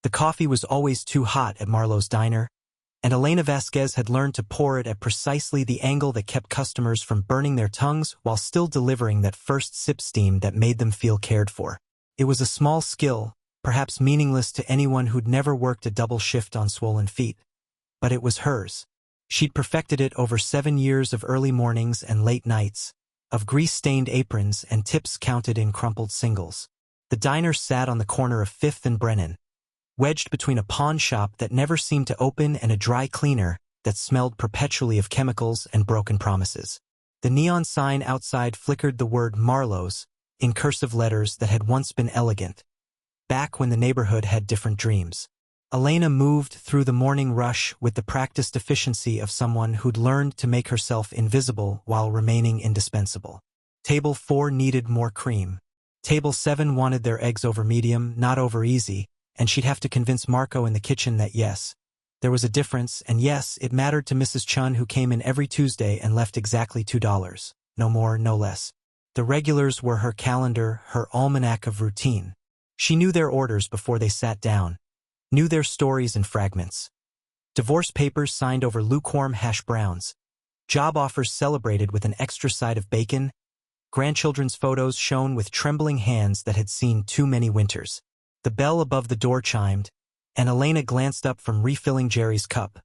The coffee was always too hot at Marlowe's diner, and Elena Vasquez had learned to pour it at precisely the angle that kept customers from burning their tongues while still delivering that first sip steam that made them feel cared for. It was a small skill, perhaps meaningless to anyone who'd never worked a double shift on swollen feet, but it was hers. She'd perfected it over 7 years of early mornings and late nights, of grease-stained aprons and tips counted in crumpled singles. The diner sat on the corner of 5th and Brennan, wedged between a pawn shop that never seemed to open and a dry cleaner that smelled perpetually of chemicals and broken promises. The neon sign outside flickered the word Marlowe's in cursive letters that had once been elegant, back when the neighborhood had different dreams. Elena moved through the morning rush with the practiced efficiency of someone who'd learned to make herself invisible while remaining indispensable. Table 4 needed more cream. Table 7 wanted their eggs over medium, not over easy, and she'd have to convince Marco in the kitchen that yes, there was a difference, and yes, it mattered to Mrs. Chun, who came in every Tuesday and left exactly $2. No more, no less. The regulars were her calendar, her almanac of routine. She knew their orders before they sat down, knew their stories in fragments. Divorce papers signed over lukewarm hash browns, job offers celebrated with an extra side of bacon, grandchildren's photos shown with trembling hands that had seen too many winters. The bell above the door chimed, and Elena glanced up from refilling Jerry's cup.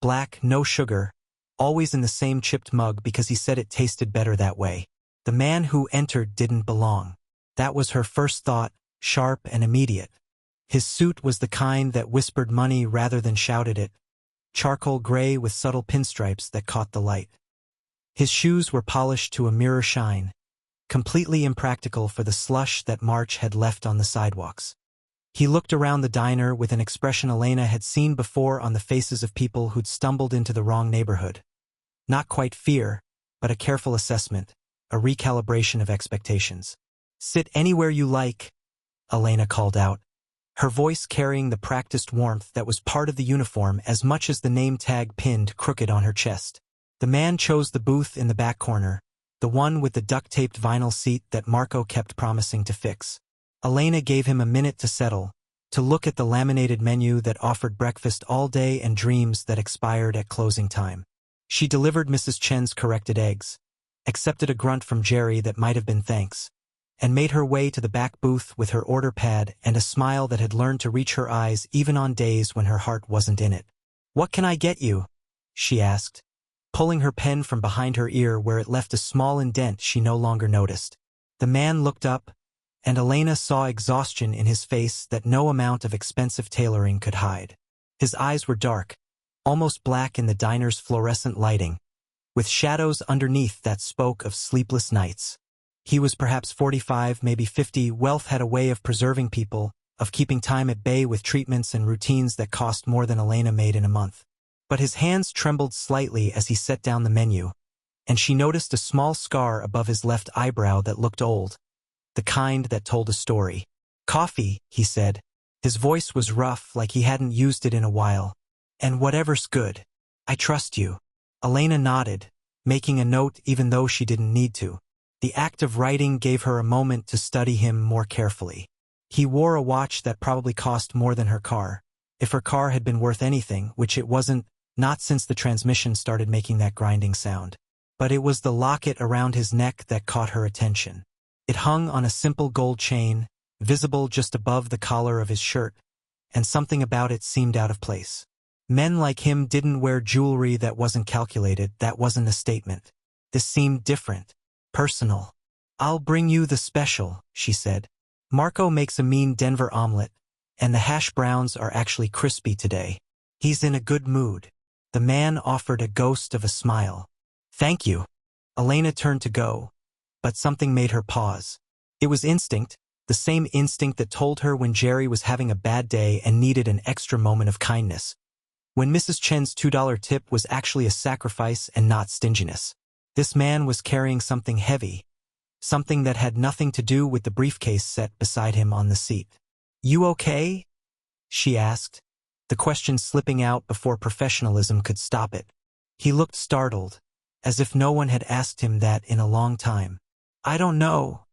Black, no sugar, always in the same chipped mug because he said it tasted better that way. The man who entered didn't belong. That was her first thought, sharp and immediate. His suit was the kind that whispered money rather than shouted it, charcoal gray with subtle pinstripes that caught the light. His shoes were polished to a mirror shine, completely impractical for the slush that March had left on the sidewalks. He looked around the diner with an expression Elena had seen before on the faces of people who'd stumbled into the wrong neighborhood. Not quite fear, but a careful assessment, a recalibration of expectations. "Sit anywhere you like," Elena called out, her voice carrying the practiced warmth that was part of the uniform as much as the name tag pinned crooked on her chest. The man chose the booth in the back corner, the one with the duct-taped vinyl seat that Marco kept promising to fix. Elena gave him a minute to settle, to look at the laminated menu that offered breakfast all day and dreams that expired at closing time. She delivered Mrs. Chen's corrected eggs, accepted a grunt from Jerry that might have been thanks, and made her way to the back booth with her order pad and a smile that had learned to reach her eyes even on days when her heart wasn't in it. "What can I get you?" she asked, pulling her pen from behind her ear where it left a small indent she no longer noticed. The man looked up, and Elena saw exhaustion in his face that no amount of expensive tailoring could hide. His eyes were dark, almost black in the diner's fluorescent lighting, with shadows underneath that spoke of sleepless nights. He was perhaps 45, maybe 50. Wealth had a way of preserving people, of keeping time at bay with treatments and routines that cost more than Elena made in a month. But his hands trembled slightly as he set down the menu, and she noticed a small scar above his left eyebrow that looked old, the kind that told a story. "Coffee," he said. His voice was rough, like he hadn't used it in a while. "And whatever's good. I trust you." Elena nodded, making a note even though she didn't need to. The act of writing gave her a moment to study him more carefully. He wore a watch that probably cost more than her car, if her car had been worth anything, which it wasn't, not since the transmission started making that grinding sound. But it was the locket around his neck that caught her attention. It hung on a simple gold chain, visible just above the collar of his shirt, and something about it seemed out of place. Men like him didn't wear jewelry that wasn't calculated. That wasn't a statement. This seemed different. Personal. "I'll bring you the special," she said. "Marco makes a mean Denver omelet, and the hash browns are actually crispy today. He's in a good mood." The man offered a ghost of a smile. "Thank you." Elena turned to go, but something made her pause. It was instinct, the same instinct that told her when Jerry was having a bad day and needed an extra moment of kindness. When Mrs. Chen's $2 tip was actually a sacrifice and not stinginess. This man was carrying something heavy, something that had nothing to do with the briefcase set beside him on the seat. "You okay?" she asked, the question slipping out before professionalism could stop it. He looked startled, as if no one had asked him that in a long time. "I don't know,"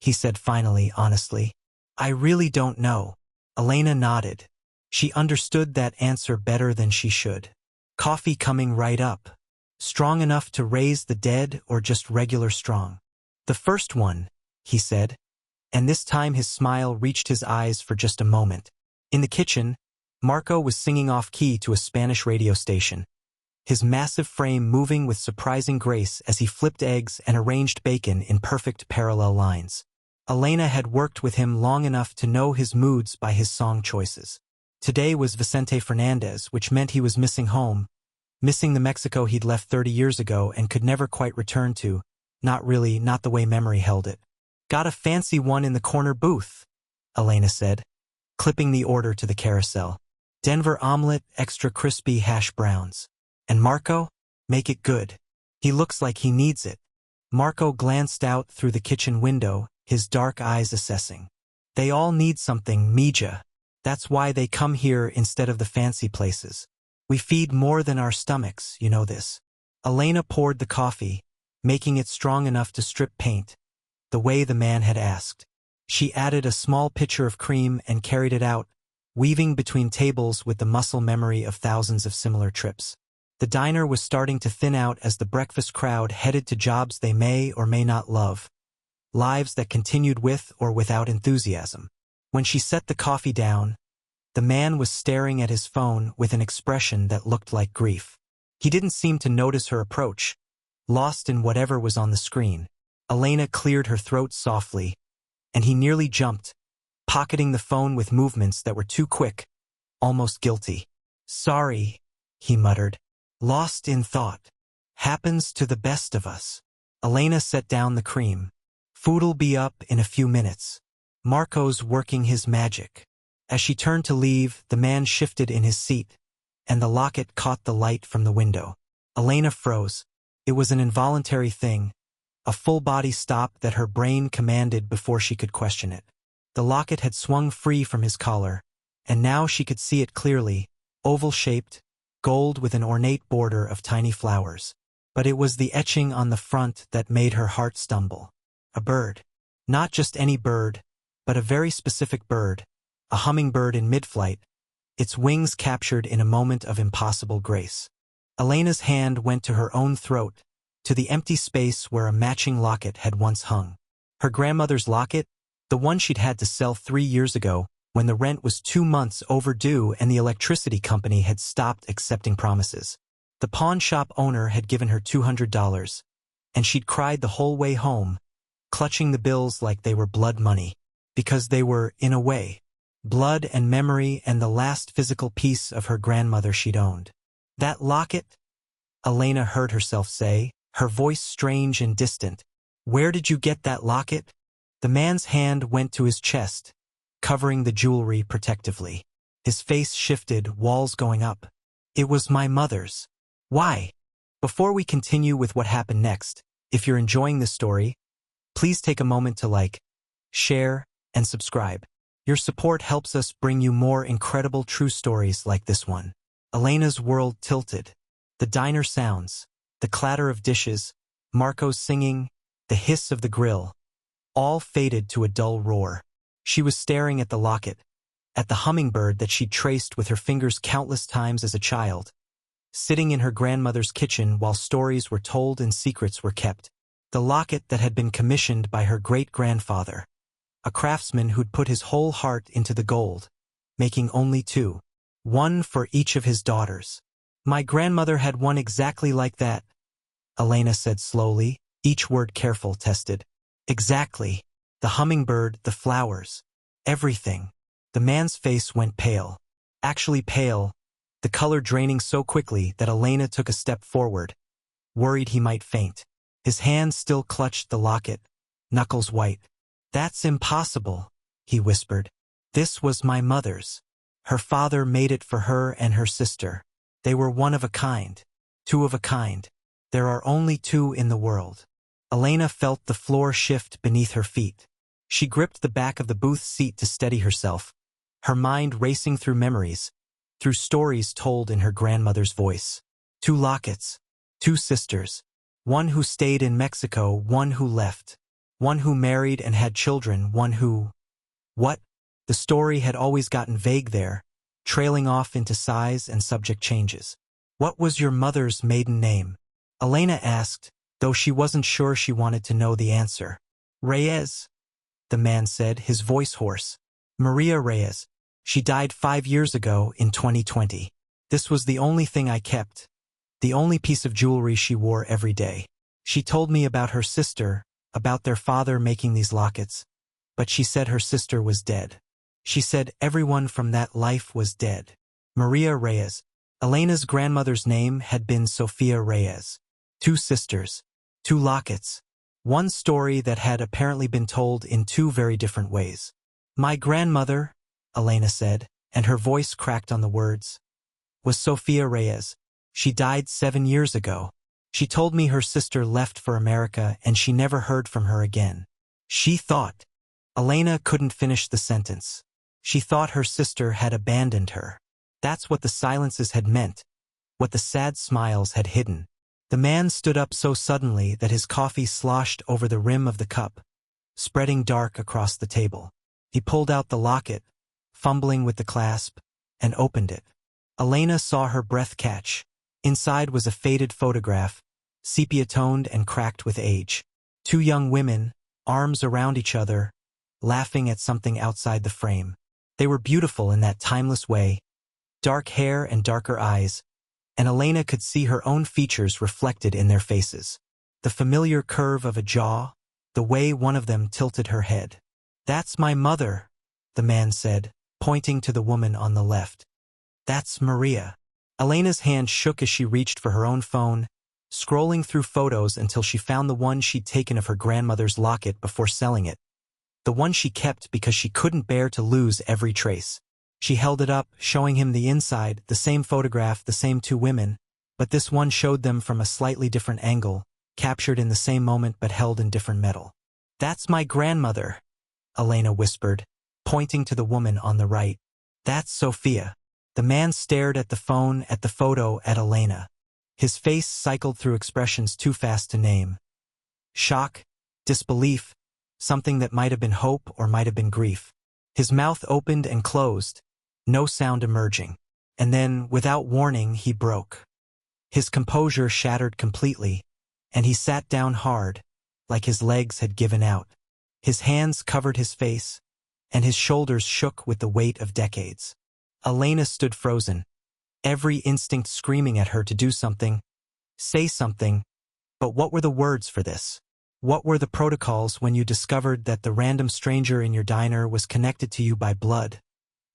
he said finally, honestly. "I really don't know." Elena nodded. She understood that answer better than she should. Coffee coming right up. Strong enough to raise the dead or just regular strong? The first one, he said, and this time his smile reached his eyes for just a moment. In the kitchen, Marco was singing off-key to a Spanish radio station, his massive frame moving with surprising grace as he flipped eggs and arranged bacon in perfect parallel lines. Elena had worked with him long enough to know his moods by his song choices. Today was Vicente Fernandez, which meant he was missing home, missing the Mexico he'd left 30 years ago and could never quite return to. Not really, not the way memory held it. Got a fancy one in the corner booth, Elena said, clipping the order to the carousel. Denver omelet, extra crispy hash browns. And Marco? Make it good. He looks like he needs it. Marco glanced out through the kitchen window, his dark eyes assessing. They all need something, Mija. That's why they come here instead of the fancy places. We feed more than our stomachs, you know this. Elena poured the coffee, making it strong enough to strip paint, the way the man had asked. She added a small pitcher of cream and carried it out, weaving between tables with the muscle memory of thousands of similar trips. The diner was starting to thin out as the breakfast crowd headed to jobs they may or may not love, lives that continued with or without enthusiasm. When she set the coffee down, the man was staring at his phone with an expression that looked like grief. He didn't seem to notice her approach, lost in whatever was on the screen. Elena cleared her throat softly, and he nearly jumped, pocketing the phone with movements that were too quick, almost guilty. Sorry, he muttered, lost in thought. Happens to the best of us. Elena set down the cream. Food'll be up in a few minutes. Marco's working his magic. As she turned to leave, the man shifted in his seat, and the locket caught the light from the window. Elena froze. It was an involuntary thing, a full-body stop that her brain commanded before she could question it. The locket had swung free from his collar, and now she could see it clearly, oval-shaped, gold with an ornate border of tiny flowers. But it was the etching on the front that made her heart stumble. A bird. Not just any bird, but a very specific bird, a hummingbird in mid-flight, its wings captured in a moment of impossible grace. Elena's hand went to her own throat, to the empty space where a matching locket had once hung. Her grandmother's locket, the one she'd had to sell 3 years ago, when the rent was 2 months overdue and the electricity company had stopped accepting promises. The pawn shop owner had given her $200, and she'd cried the whole way home, clutching the bills like they were blood money, because they were, in a way, blood and memory and the last physical piece of her grandmother she'd owned. That locket? Elena heard herself say, her voice strange and distant. Where did you get that locket? The man's hand went to his chest, covering the jewelry protectively. His face shifted, walls going up. It was my mother's. Why? Before we continue with what happened next, if you're enjoying this story, please take a moment to like, share, and subscribe. Your support helps us bring you more incredible true stories like this one. Elena's world tilted. The diner sounds, the clatter of dishes, Marco's singing, the hiss of the grill, all faded to a dull roar. She was staring at the locket, at the hummingbird that she'd traced with her fingers countless times as a child, sitting in her grandmother's kitchen while stories were told and secrets were kept. The locket that had been commissioned by her great-grandfather, a craftsman who'd put his whole heart into the gold, making only 2, one for each of his daughters. My grandmother had one exactly like that, Elena said slowly, each word careful, tested. Exactly. The hummingbird, the flowers, everything. The man's face went pale. Actually pale, the color draining so quickly that Elena took a step forward, worried he might faint. His hand still clutched the locket, knuckles white. That's impossible, he whispered. This was my mother's. Her father made it for her and her sister. They were one of a kind. 2 of a kind. There are only 2 in the world. Elena felt the floor shift beneath her feet. She gripped the back of the booth seat to steady herself, her mind racing through memories, through stories told in her grandmother's voice. 2 lockets, 2 sisters, one who stayed in Mexico, one who left, one who married and had children, one who... What? The story had always gotten vague there, trailing off into size and subject changes. What was your mother's maiden name? Elena asked, though she wasn't sure she wanted to know the answer. Reyes, the man said, his voice hoarse. Maria Reyes. She died 5 years ago in 2020. This was the only thing I kept, the only piece of jewelry she wore every day. She told me about her sister, about their father making these lockets, but she said her sister was dead. She said everyone from that life was dead. Maria Reyes. Elena's grandmother's name had been Sophia Reyes. 2 sisters. 2 lockets. One story that had apparently been told in 2 very different ways. My grandmother, Elena said, and her voice cracked on the words, was Sophia Reyes. She died 7 years ago. She told me her sister left for America and she never heard from her again. She thought. Elena couldn't finish the sentence. She thought her sister had abandoned her. That's what the silences had meant, what the sad smiles had hidden. The man stood up so suddenly that his coffee sloshed over the rim of the cup, spreading dark across the table. He pulled out the locket, fumbling with the clasp, and opened it. Elena saw her breath catch. Inside was a faded photograph, sepia-toned and cracked with age. 2 young women, arms around each other, laughing at something outside the frame. They were beautiful in that timeless way, dark hair and darker eyes, and Elena could see her own features reflected in their faces. The familiar curve of a jaw, the way one of them tilted her head. That's my mother, the man said, pointing to the woman on the left. That's Maria. Elena's hand shook as she reached for her own phone, scrolling through photos until she found the one she'd taken of her grandmother's locket before selling it. The one she kept because she couldn't bear to lose every trace. She held it up, showing him the inside, the same photograph, the same 2 women, but this one showed them from a slightly different angle, captured in the same moment but held in different metal. That's my grandmother, Elena whispered, pointing to the woman on the right. That's Sophia. The man stared at the phone, at the photo, at Elena. His face cycled through expressions too fast to name. Shock, disbelief, something that might have been hope or might have been grief. His mouth opened and closed, no sound emerging. And then, without warning, he broke. His composure shattered completely, and he sat down hard, like his legs had given out. His hands covered his face, and his shoulders shook with the weight of decades. Elena stood frozen, every instinct screaming at her to do something, say something, but what were the words for this? What were the protocols when you discovered that the random stranger in your diner was connected to you by blood,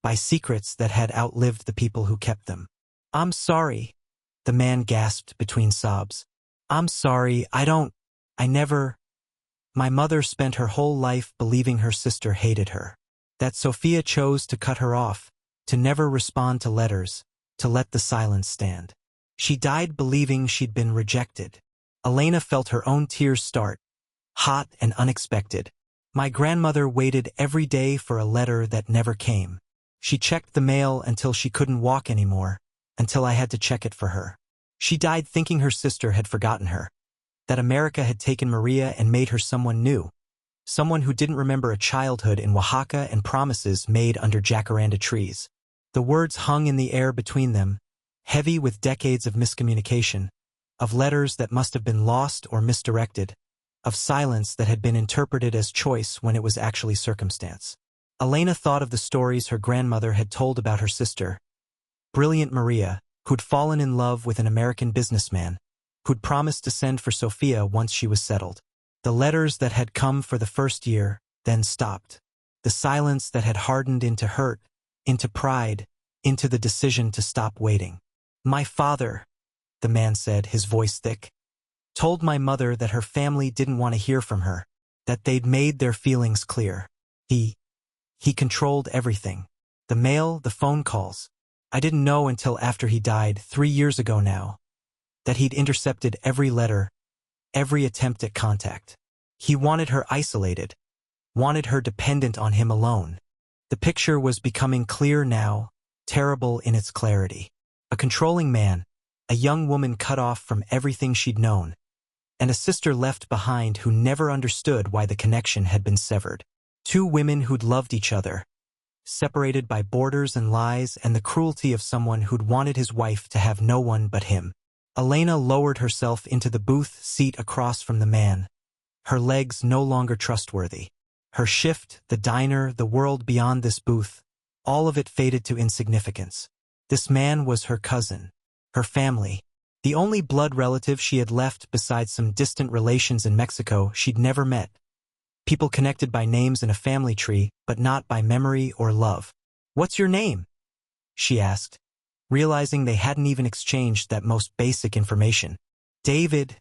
by secrets that had outlived the people who kept them? I'm sorry, the man gasped between sobs. I'm sorry, I never. My mother spent her whole life believing her sister hated her, that Sophia chose to cut her off, to never respond to letters, to let the silence stand. She died believing she'd been rejected. Elena felt her own tears start, hot and unexpected. My grandmother waited every day for a letter that never came. She checked the mail until she couldn't walk anymore, until I had to check it for her. She died thinking her sister had forgotten her, that America had taken Maria and made her someone new, someone who didn't remember a childhood in Oaxaca and promises made under jacaranda trees. The words hung in the air between them, heavy with decades of miscommunication, of letters that must have been lost or misdirected, of silence that had been interpreted as choice when it was actually circumstance. Elena thought of the stories her grandmother had told about her sister, brilliant Maria, who'd fallen in love with an American businessman, who'd promised to send for Sophia once she was settled. The letters that had come for the first year, then stopped. The silence that had hardened into hurt, into pride, into the decision to stop waiting. My father, the man said, his voice thick, told my mother that her family didn't want to hear from her, that they'd made their feelings clear. He controlled everything. The mail, the phone calls. I didn't know until after he died 3 years ago now, that he'd intercepted every letter, every attempt at contact. He wanted her isolated, wanted her dependent on him alone. The picture was becoming clear now, terrible in its clarity. A controlling man, a young woman cut off from everything she'd known, and a sister left behind who never understood why the connection had been severed. 2 women who'd loved each other, separated by borders and lies and the cruelty of someone who'd wanted his wife to have no one but him. Elena lowered herself into the booth seat across from the man, her legs no longer trustworthy. Her shift, the diner, the world beyond this booth, all of it faded to insignificance. This man was her cousin, her family, the only blood relative she had left besides some distant relations in Mexico she'd never met. People connected by names in a family tree, but not by memory or love. "What's your name?" she asked, realizing they hadn't even exchanged that most basic information. "David,"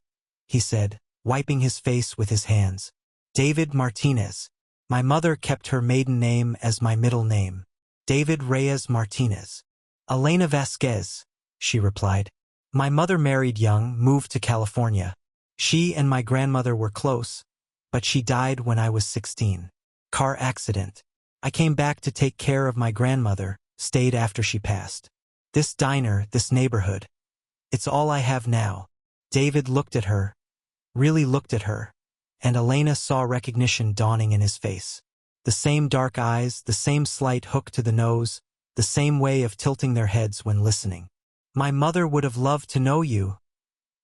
he said, wiping his face with his hands. "David Martinez. My mother kept her maiden name as my middle name. David Reyes Martinez." "Elena Vasquez," she replied. "My mother married young, moved to California. She and my grandmother were close, but she died when I was 16. Car accident. I came back to take care of my grandmother, stayed after she passed. This diner, this neighborhood. It's all I have now." David looked at her, really looked at her, and Elena saw recognition dawning in his face. The same dark eyes, the same slight hook to the nose, the same way of tilting their heads when listening. "My mother would have loved to know you,"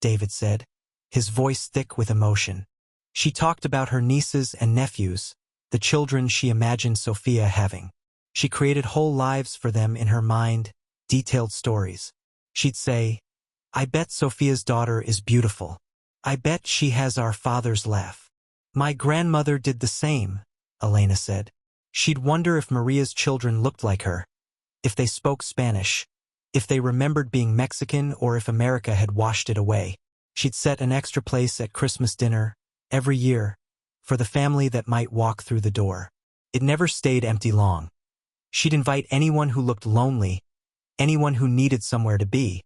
David said, his voice thick with emotion. "She talked about her nieces and nephews, the children she imagined Sophia having. She created whole lives for them in her mind, detailed stories. She'd say, 'I bet Sophia's daughter is beautiful. I bet she has our father's laugh.' My grandmother did the same," Elena said. "She'd wonder if Maria's children looked like her, if they spoke Spanish, if they remembered being Mexican or if America had washed it away. She'd set an extra place at Christmas dinner, every year, for the family that might walk through the door. It never stayed empty long. She'd invite anyone who looked lonely, anyone who needed somewhere to be.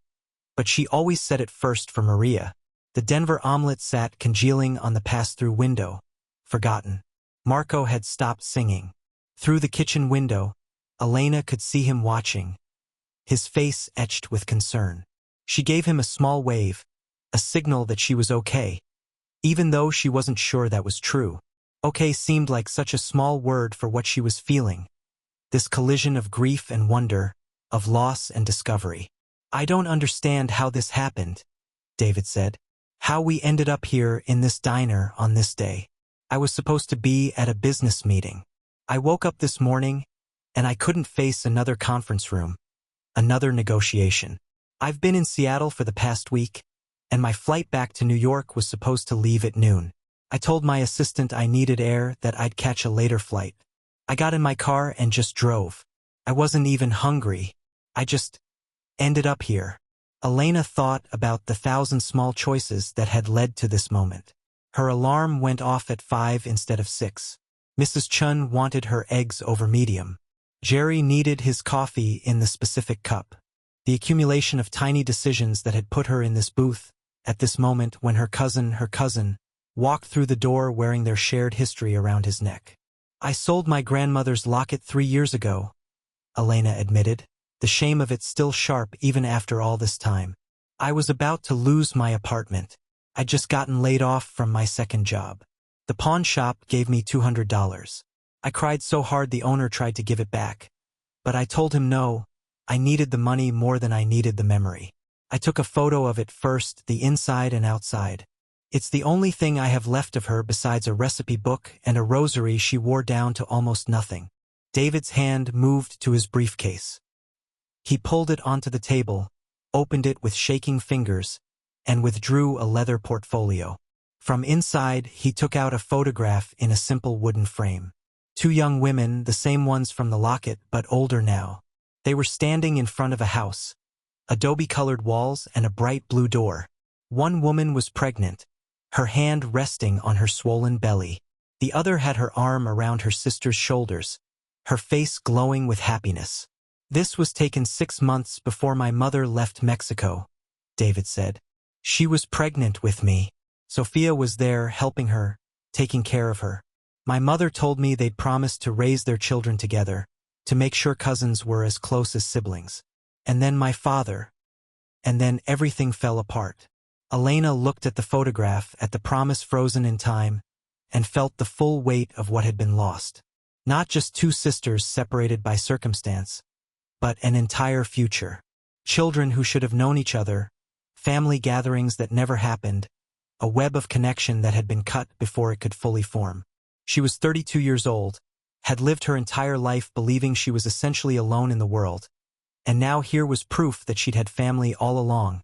But she always set it first for Maria. The Denver omelet sat congealing on the pass-through window, forgotten. Marco had stopped singing. Through the kitchen window, Elena could see him watching, his face etched with concern. She gave him a small wave, a signal that she was okay, even though she wasn't sure that was true. Okay seemed like such a small word for what she was feeling. This collision of grief and wonder, of loss and discovery. "I don't understand how this happened," David said. "How we ended up here in this diner on this day. I was supposed to be at a business meeting. I woke up this morning, and I couldn't face another conference room, another negotiation. I've been in Seattle for the past week, and my flight back to New York was supposed to leave at noon. I told my assistant I needed air, that I'd catch a later flight. I got in my car and just drove. I wasn't even hungry. I just ended up here." Elena thought about the 1,000 small choices that had led to this moment. Her alarm went off at 5 instead of 6. Mrs. Chun wanted her eggs over medium. Jerry needed his coffee in the specific cup. The accumulation of tiny decisions that had put her in this booth, at this moment when her cousin, walked through the door wearing their shared history around his neck. "I sold my grandmother's locket 3 years ago," Elena admitted, the shame of it still sharp even after all this time. "I was about to lose my apartment. I'd just gotten laid off from my second job. The pawn shop gave me $200. I cried so hard the owner tried to give it back. But I told him no, I needed the money more than I needed the memory. I took a photo of it first, the inside and outside. It's the only thing I have left of her besides a recipe book and a rosary she wore down to almost nothing." David's hand moved to his briefcase. He pulled it onto the table, opened it with shaking fingers, and withdrew a leather portfolio. From inside, he took out a photograph in a simple wooden frame. 2 young women, the same ones from the Locket, but older now. They were standing in front of a house, adobe-colored walls and a bright blue door. One woman was pregnant, her hand resting on her swollen belly. The other had her arm around her sister's shoulders, her face glowing with happiness. "This was taken 6 months before my mother left Mexico," David said. "She was pregnant with me. Sophia was there helping her, taking care of her. My mother told me they'd promised to raise their children together, to make sure cousins were as close as siblings. And then my father. And then everything fell apart." Elena looked at the photograph, at the promise frozen in time, and felt the full weight of what had been lost. Not just two sisters separated by circumstance, but an entire future. Children who should have known each other, family gatherings that never happened, a web of connection that had been cut before it could fully form. She was 32 years old, had lived her entire life believing she was essentially alone in the world, and now here was proof that she'd had family all along,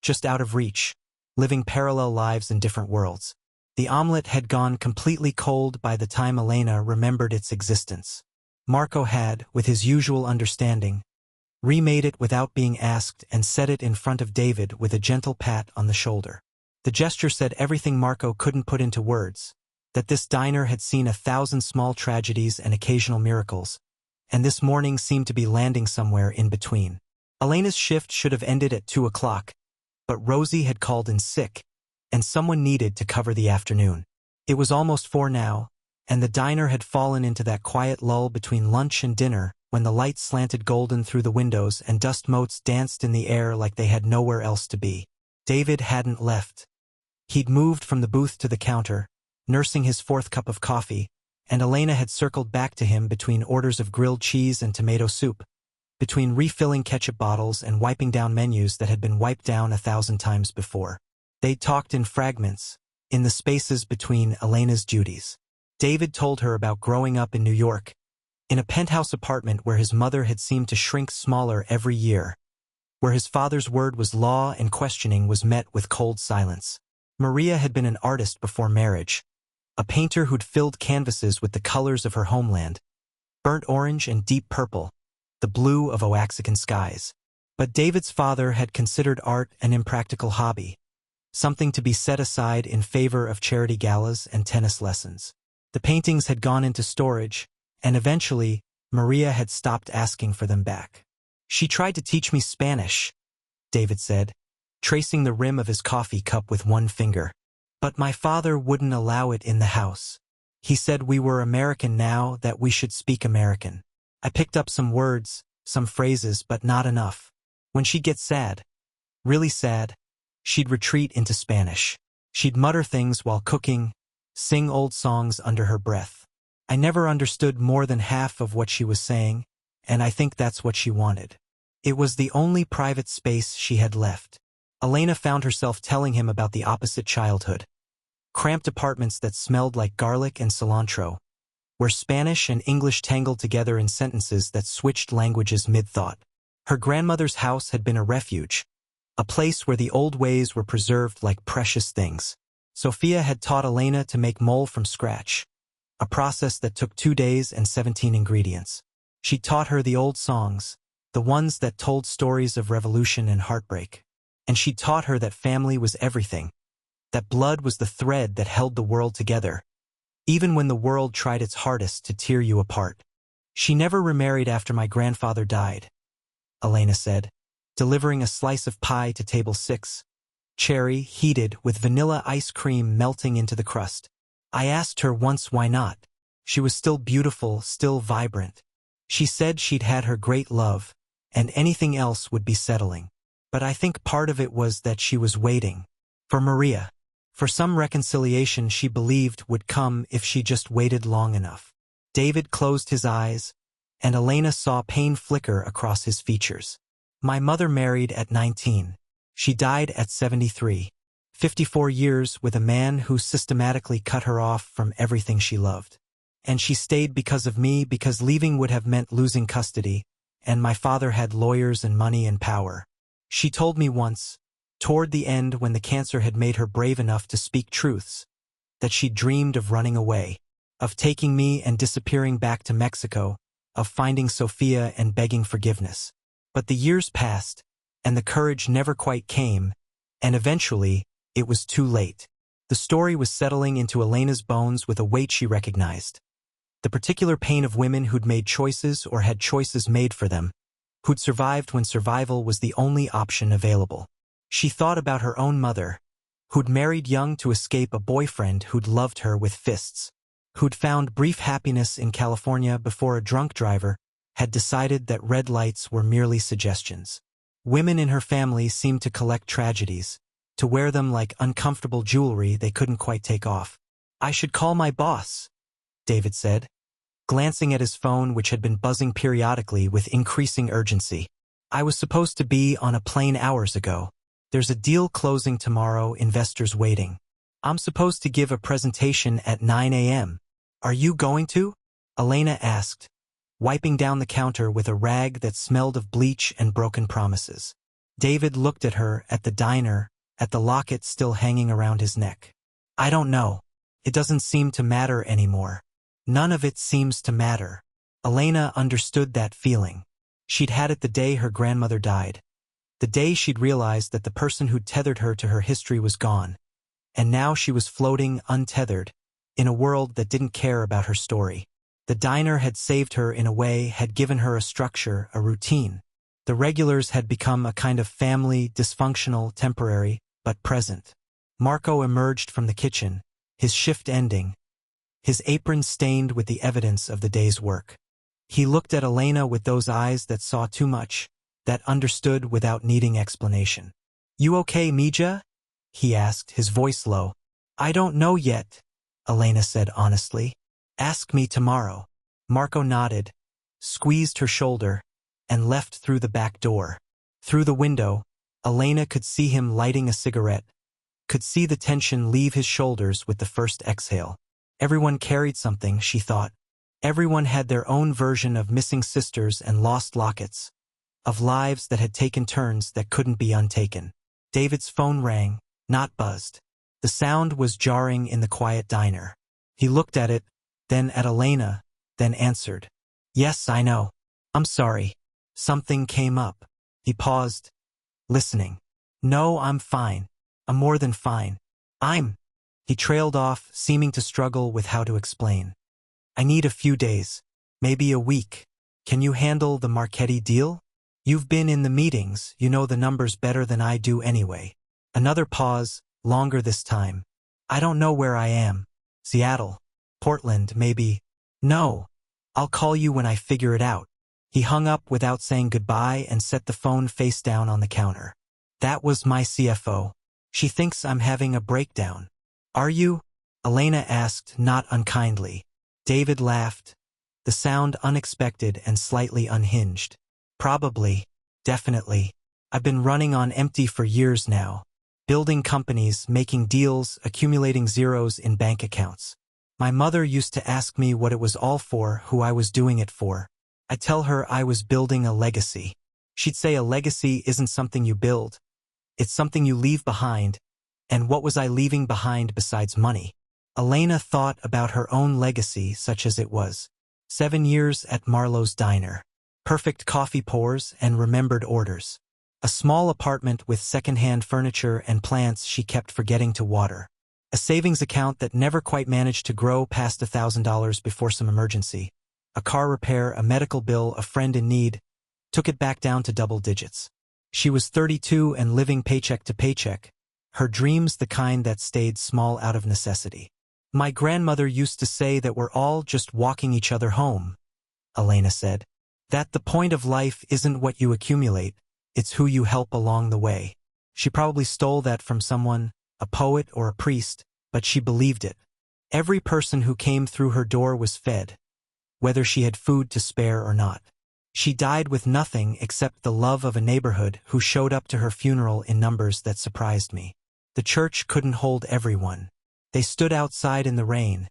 just out of reach, living parallel lives in different worlds. The omelet had gone completely cold by the time Elena remembered its existence. Marco had, with his usual understanding, remade it without being asked and set it in front of David with a gentle pat on the shoulder. The gesture said everything Marco couldn't put into words, that this diner had seen 1,000 small tragedies and occasional miracles, and this morning seemed to be landing somewhere in between. Elena's shift should have ended at 2 o'clock, but Rosie had called in sick, and someone needed to cover the afternoon. It was almost 4 now, and the diner had fallen into that quiet lull between lunch and dinner when the lights slanted golden through the windows and dust motes danced in the air like they had nowhere else to be. David hadn't left. He'd moved from the booth to the counter, nursing his 4th cup of coffee, and Elena had circled back to him between orders of grilled cheese and tomato soup, between refilling ketchup bottles and wiping down menus that had been wiped down 1,000 times before. They talked in fragments, in the spaces between Elena's duties. David told her about growing up in New York, in a penthouse apartment where his mother had seemed to shrink smaller every year, where his father's word was law and questioning was met with cold silence. Maria had been an artist before marriage, a painter who'd filled canvases with the colors of her homeland, burnt orange and deep purple, the blue of Oaxacan skies. But David's father had considered art an impractical hobby, something to be set aside in favor of charity galas and tennis lessons. The paintings had gone into storage, and eventually, Maria had stopped asking for them back. "She tried to teach me Spanish," David said, tracing the rim of his coffee cup with one finger. "But my father wouldn't allow it in the house. He said we were American now, that we should speak American. I picked up some words, some phrases, but not enough. When she'd get sad, really sad, she'd retreat into Spanish. She'd mutter things while cooking, sing old songs under her breath. I never understood more than half of what she was saying, and I think that's what she wanted. It was the only private space she had left." Elena found herself telling him about the opposite childhood. Cramped apartments that smelled like garlic and cilantro, where Spanish and English tangled together in sentences that switched languages mid-thought. Her grandmother's house had been a refuge, a place where the old ways were preserved like precious things. Sophia had taught Elena to make mole from scratch, a process that took 2 days and 17 ingredients. She taught her the old songs, the ones that told stories of revolution and heartbreak. And she taught her that family was everything, that blood was the thread that held the world together, even when the world tried its hardest to tear you apart. "She never remarried after my grandfather died," Elena said, delivering a slice of pie to table 6, cherry, heated, with vanilla ice cream melting into the crust. "I asked her once why not. She was still beautiful, still vibrant. She said she'd had her great love, and anything else would be settling. But I think part of it was that she was waiting for Maria, for some reconciliation she believed would come if she just waited long enough." David closed his eyes, and Elena saw pain flicker across his features. "My mother married at 19. She died at 73. 54 years with a man who systematically cut her off from everything she loved. And she stayed because of me, because leaving would have meant losing custody, and my father had lawyers and money and power. She told me once, toward the end when the cancer had made her brave enough to speak truths, that she dreamed of running away, of taking me and disappearing back to Mexico, of finding Sophia and begging forgiveness. But the years passed, and the courage never quite came, and eventually, it was too late." The story was settling into Elena's bones with a weight she recognized. The particular pain of women who'd made choices or had choices made for them, who'd survived when survival was the only option available. She thought about her own mother, who'd married young to escape a boyfriend who'd loved her with fists, who'd found brief happiness in California before a drunk driver had decided that red lights were merely suggestions. Women in her family seemed to collect tragedies, to wear them like uncomfortable jewelry they couldn't quite take off. "I should call my boss," David said, glancing at his phone which had been buzzing periodically with increasing urgency. I was supposed to be on a plane hours ago. There's a deal closing tomorrow, investors waiting. I'm supposed to give a presentation at 9 a.m. Are you going to? Elena asked, wiping down the counter with a rag that smelled of bleach and broken promises. David looked at her, at the diner, at the locket still hanging around his neck. I don't know. It doesn't seem to matter anymore. None of it seems to matter. Elena understood that feeling. She'd had it the day her grandmother died. The day she'd realized that the person who'd tethered her to her history was gone. And now she was floating, untethered, in a world that didn't care about her story. The diner had saved her in a way, had given her a structure, a routine. The regulars had become a kind of family, dysfunctional, temporary, but present. Marco emerged from the kitchen, his shift ending, his apron stained with the evidence of the day's work. He looked at Elena with those eyes that saw too much, that understood without needing explanation. You okay, Mija? He asked, his voice low. I don't know yet, Elena said honestly. Ask me tomorrow. Marco nodded, squeezed her shoulder, and left through the back door. Through the window, Elena could see him lighting a cigarette, could see the tension leave his shoulders with the first exhale. Everyone carried something, she thought. Everyone had their own version of missing sisters and lost lockets, of lives that had taken turns that couldn't be untaken. David's phone rang, not buzzed. The sound was jarring in the quiet diner. He looked at it, then at Elena, then answered. Yes, I know. I'm sorry. Something came up. He paused, listening. No, I'm fine. I'm more than fine. He trailed off, seeming to struggle with how to explain. I need a few days, maybe a week. Can you handle the Marchetti deal? You've been in the meetings, you know the numbers better than I do anyway. Another pause, longer this time. I don't know where I am. Seattle. Portland, maybe. No. I'll call you when I figure it out. He hung up without saying goodbye and set the phone face down on the counter. That was my CFO. She thinks I'm having a breakdown. Are you? Elena asked, not unkindly. David laughed, the sound unexpected and slightly unhinged. Probably. Definitely. I've been running on empty for years now. Building companies, making deals, accumulating zeros in bank accounts. My mother used to ask me what it was all for, who I was doing it for. I tell her I was building a legacy. She'd say a legacy isn't something you build. It's something you leave behind. And what was I leaving behind besides money? Elena thought about her own legacy such as it was. 7 years at Marlowe's diner. Perfect coffee pours and remembered orders. A small apartment with second-hand furniture and plants she kept forgetting to water. A savings account that never quite managed to grow past $1,000 before some emergency. A car repair, a medical bill, a friend in need. Took it back down to double digits. She was 32 and living paycheck to paycheck. Her dreams the kind that stayed small out of necessity. My grandmother used to say that we're all just walking each other home, Elena said. That the point of life isn't what you accumulate, it's who you help along the way. She probably stole that from someone, a poet or a priest, but she believed it. Every person who came through her door was fed, whether she had food to spare or not. She died with nothing except the love of a neighborhood who showed up to her funeral in numbers that surprised me. The church couldn't hold everyone. They stood outside in the rain,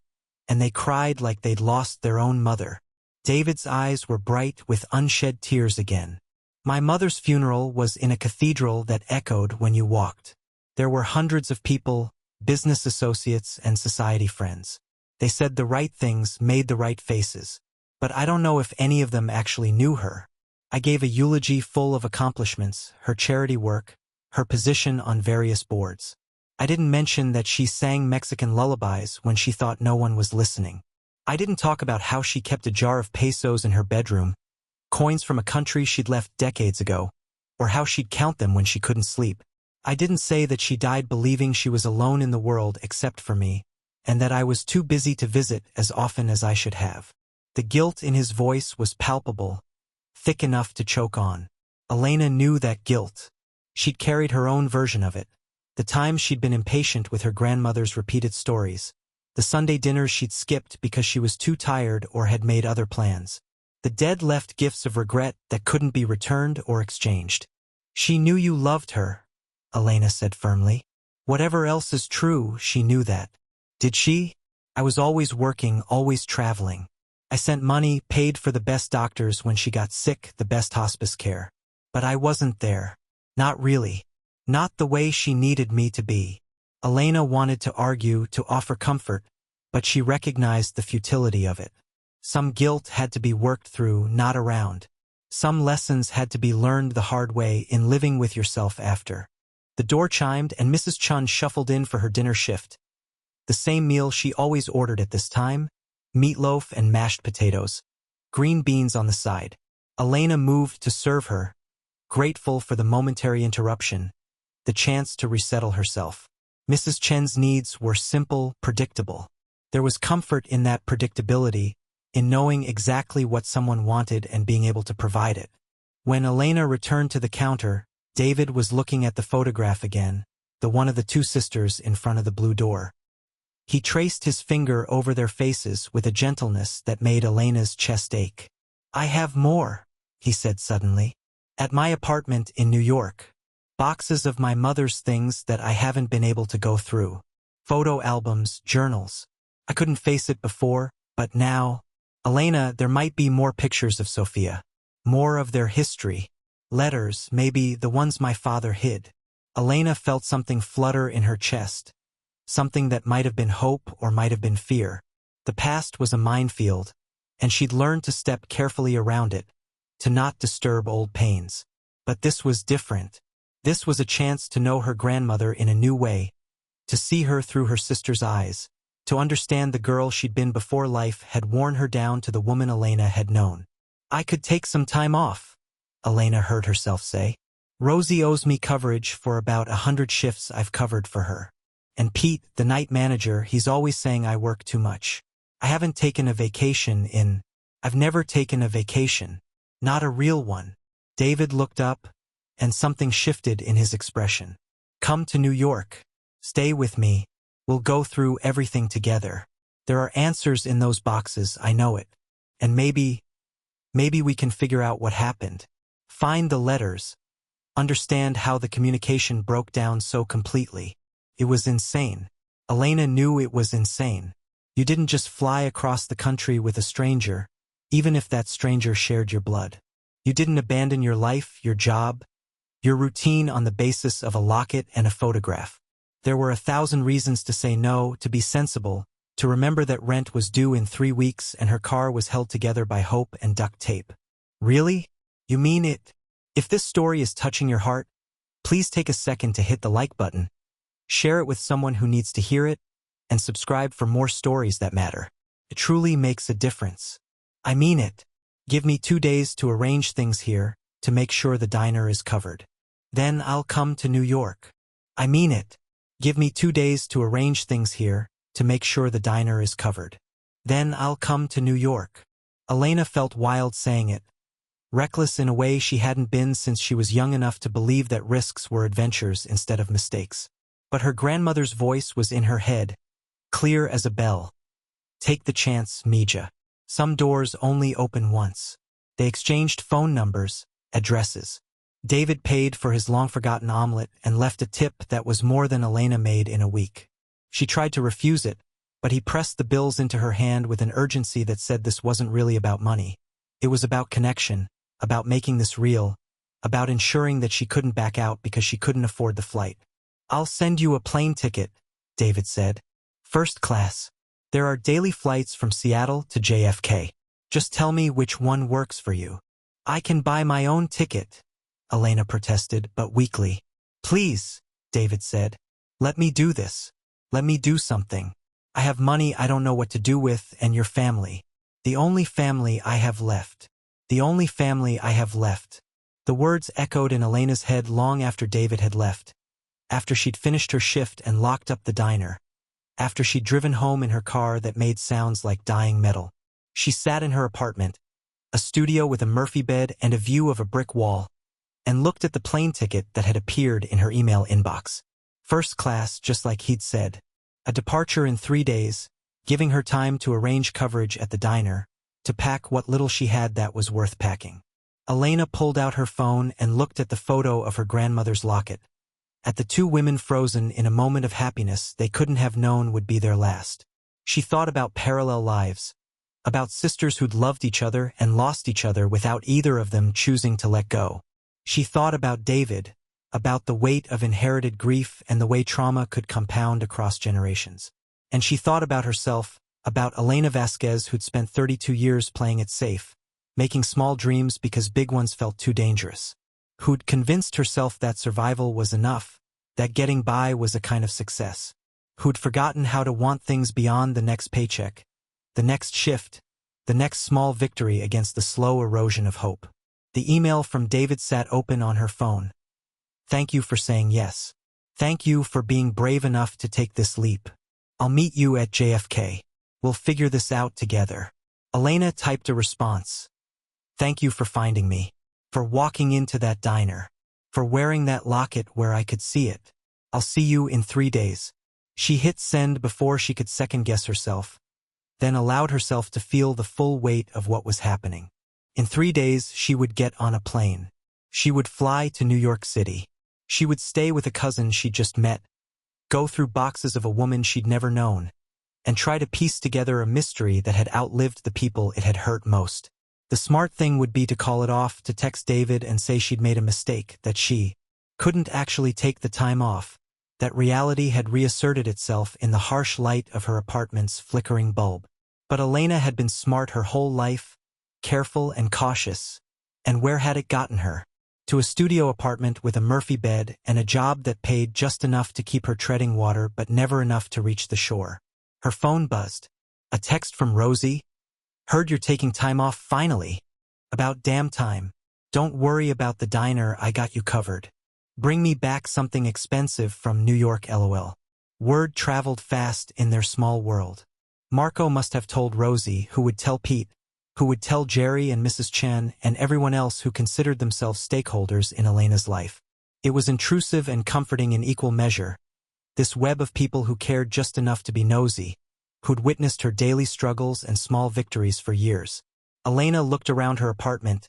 and they cried like they'd lost their own mother. David's eyes were bright with unshed tears again. My mother's funeral was in a cathedral that echoed when you walked. There were hundreds of people, business associates and society friends. They said the right things, made the right faces. But I don't know if any of them actually knew her. I gave a eulogy full of accomplishments, her charity work, her position on various boards. I didn't mention that she sang Mexican lullabies when she thought no one was listening. I didn't talk about how she kept a jar of pesos in her bedroom, coins from a country she'd left decades ago, or how she'd count them when she couldn't sleep. I didn't say that she died believing she was alone in the world except for me, and that I was too busy to visit as often as I should have. The guilt in his voice was palpable, thick enough to choke on. Elena knew that guilt. She'd carried her own version of it. The times she'd been impatient with her grandmother's repeated stories. The The Sunday dinners she'd skipped because she was too tired or had made other plans. The dead left gifts of regret that couldn't be returned or exchanged. She knew you loved her, Elena said firmly. Whatever else is true, she knew that. Did she? I was always working, always traveling. I sent money, paid for the best doctors when she got sick, the best hospice care. But I wasn't there. Not really. Not the way she needed me to be. Elena wanted to argue, to offer comfort, but she recognized the futility of it. Some guilt had to be worked through, not around. Some lessons had to be learned the hard way in living with yourself after. The door chimed and Mrs. Chun shuffled in for her dinner shift. The same meal she always ordered at this time, meatloaf and mashed potatoes, green beans on the side. Elena moved to serve her, grateful for the momentary interruption, the chance to resettle herself. Mrs. Chen's needs were simple, predictable. There was comfort in that predictability, in knowing exactly what someone wanted and being able to provide it. When Elena returned to the counter, David was looking at the photograph again, the one of the two sisters in front of the blue door. He traced his finger over their faces with a gentleness that made Elena's chest ache. "I have more," he said suddenly. "At my apartment in New York. Boxes of my mother's things that I haven't been able to go through. Photo albums, journals. I couldn't face it before, but now. Elena, there might be more pictures of Sophia. More of their history. Letters, maybe the ones my father hid." Elena felt something flutter in her chest. Something that might have been hope or might have been fear. The past was a minefield, and she'd learned to step carefully around it, to not disturb old pains. But this was different. This was a chance to know her grandmother in a new way, to see her through her sister's eyes, to understand the girl she'd been before life had worn her down to the woman Elena had known. "I could take some time off," Elena heard herself say. "Rosie owes me coverage for about 100 shifts I've covered for her. And Pete, the night manager, he's always saying I work too much. I haven't taken a vacation in... I've never taken a vacation. Not a real one." David looked up, and something shifted in his expression. "Come to New York. Stay with me. We'll go through everything together. There are answers in those boxes, I know it. And maybe we can figure out what happened. Find the letters. Understand how the communication broke down so completely. It was insane." Elena knew it was insane. You didn't just fly across the country with a stranger, even if that stranger shared your blood. You didn't abandon your life, your job, your routine on the basis of a locket and a photograph. There were 1,000 reasons to say no, to be sensible, to remember that rent was due in 3 weeks and her car was held together by hope and duct tape. Really? You mean it? If this story is touching your heart, please take a second to hit the like button, share it with someone who needs to hear it, and subscribe for more stories that matter. It truly makes a difference. I mean it. Give me 2 days to arrange things here, to make sure the diner is covered. Then I'll come to New York. I mean it. Give me 2 days to arrange things here, to make sure the diner is covered. Then I'll come to New York. Elena felt wild saying it, reckless in a way she hadn't been since she was young enough to believe that risks were adventures instead of mistakes. But her grandmother's voice was in her head, clear as a bell. "Take the chance, Mija. Some doors only open once." They exchanged phone numbers, addresses. David paid for his long-forgotten omelet and left a tip that was more than Elena made in a week. She tried to refuse it, but he pressed the bills into her hand with an urgency that said this wasn't really about money. It was about connection, about making this real, about ensuring that she couldn't back out because she couldn't afford the flight. "I'll send you a plane ticket," David said. "First class. There are daily flights from Seattle to JFK. Just tell me which one works for you." "I can buy my own ticket," Elena protested, but weakly. "Please," David said. "Let me do this. Let me do something. I have money I don't know what to do with, and your family. The only family I have left. The only family I have left." The words echoed in Elena's head long after David had left. After she'd finished her shift and locked up the diner. After she'd driven home in her car that made sounds like dying metal. She sat in her apartment, a studio with a Murphy bed and a view of a brick wall, and looked at the plane ticket that had appeared in her email inbox. First class, just like he'd said. A departure in 3 days, giving her time to arrange coverage at the diner, to pack what little she had that was worth packing. Elena pulled out her phone and looked at the photo of her grandmother's locket. At the two women frozen in a moment of happiness they couldn't have known would be their last. She thought about parallel lives, about sisters who'd loved each other and lost each other without either of them choosing to let go. She thought about David, about the weight of inherited grief and the way trauma could compound across generations. And she thought about herself, about Elena Vasquez who'd spent 32 years playing it safe, making small dreams because big ones felt too dangerous, who'd convinced herself that survival was enough, that getting by was a kind of success, who'd forgotten how to want things beyond the next paycheck, the next shift, the next small victory against the slow erosion of hope. The email from David sat open on her phone. Thank you for saying yes. Thank you for being brave enough to take this leap. I'll meet you at JFK. We'll figure this out together. Elena typed a response. Thank you for finding me. For walking into that diner. For wearing that locket where I could see it. I'll see you in 3 days. She hit send before she could second-guess herself, then allowed herself to feel the full weight of what was happening. In 3 days, she would get on a plane. She would fly to New York City. She would stay with a cousin she'd just met, go through boxes of a woman she'd never known, and try to piece together a mystery that had outlived the people it had hurt most. The smart thing would be to call it off, to text David and say she'd made a mistake, that she couldn't actually take the time off, that reality had reasserted itself in the harsh light of her apartment's flickering bulb. But Elena had been smart her whole life, careful and cautious, and where had it gotten her? To a studio apartment with a Murphy bed and a job that paid just enough to keep her treading water but never enough to reach the shore. Her phone buzzed. A text from Rosie. Heard you're taking time off finally. About damn time. Don't worry about the diner, I got you covered. Bring me back something expensive from New York LOL. Word traveled fast in their small world. Marco must have told Rosie, who would tell Pete, who would tell Jerry and Mrs. Chen and everyone else who considered themselves stakeholders in Elena's life. It was intrusive and comforting in equal measure, this web of people who cared just enough to be nosy, who'd witnessed her daily struggles and small victories for years. Elena looked around her apartment,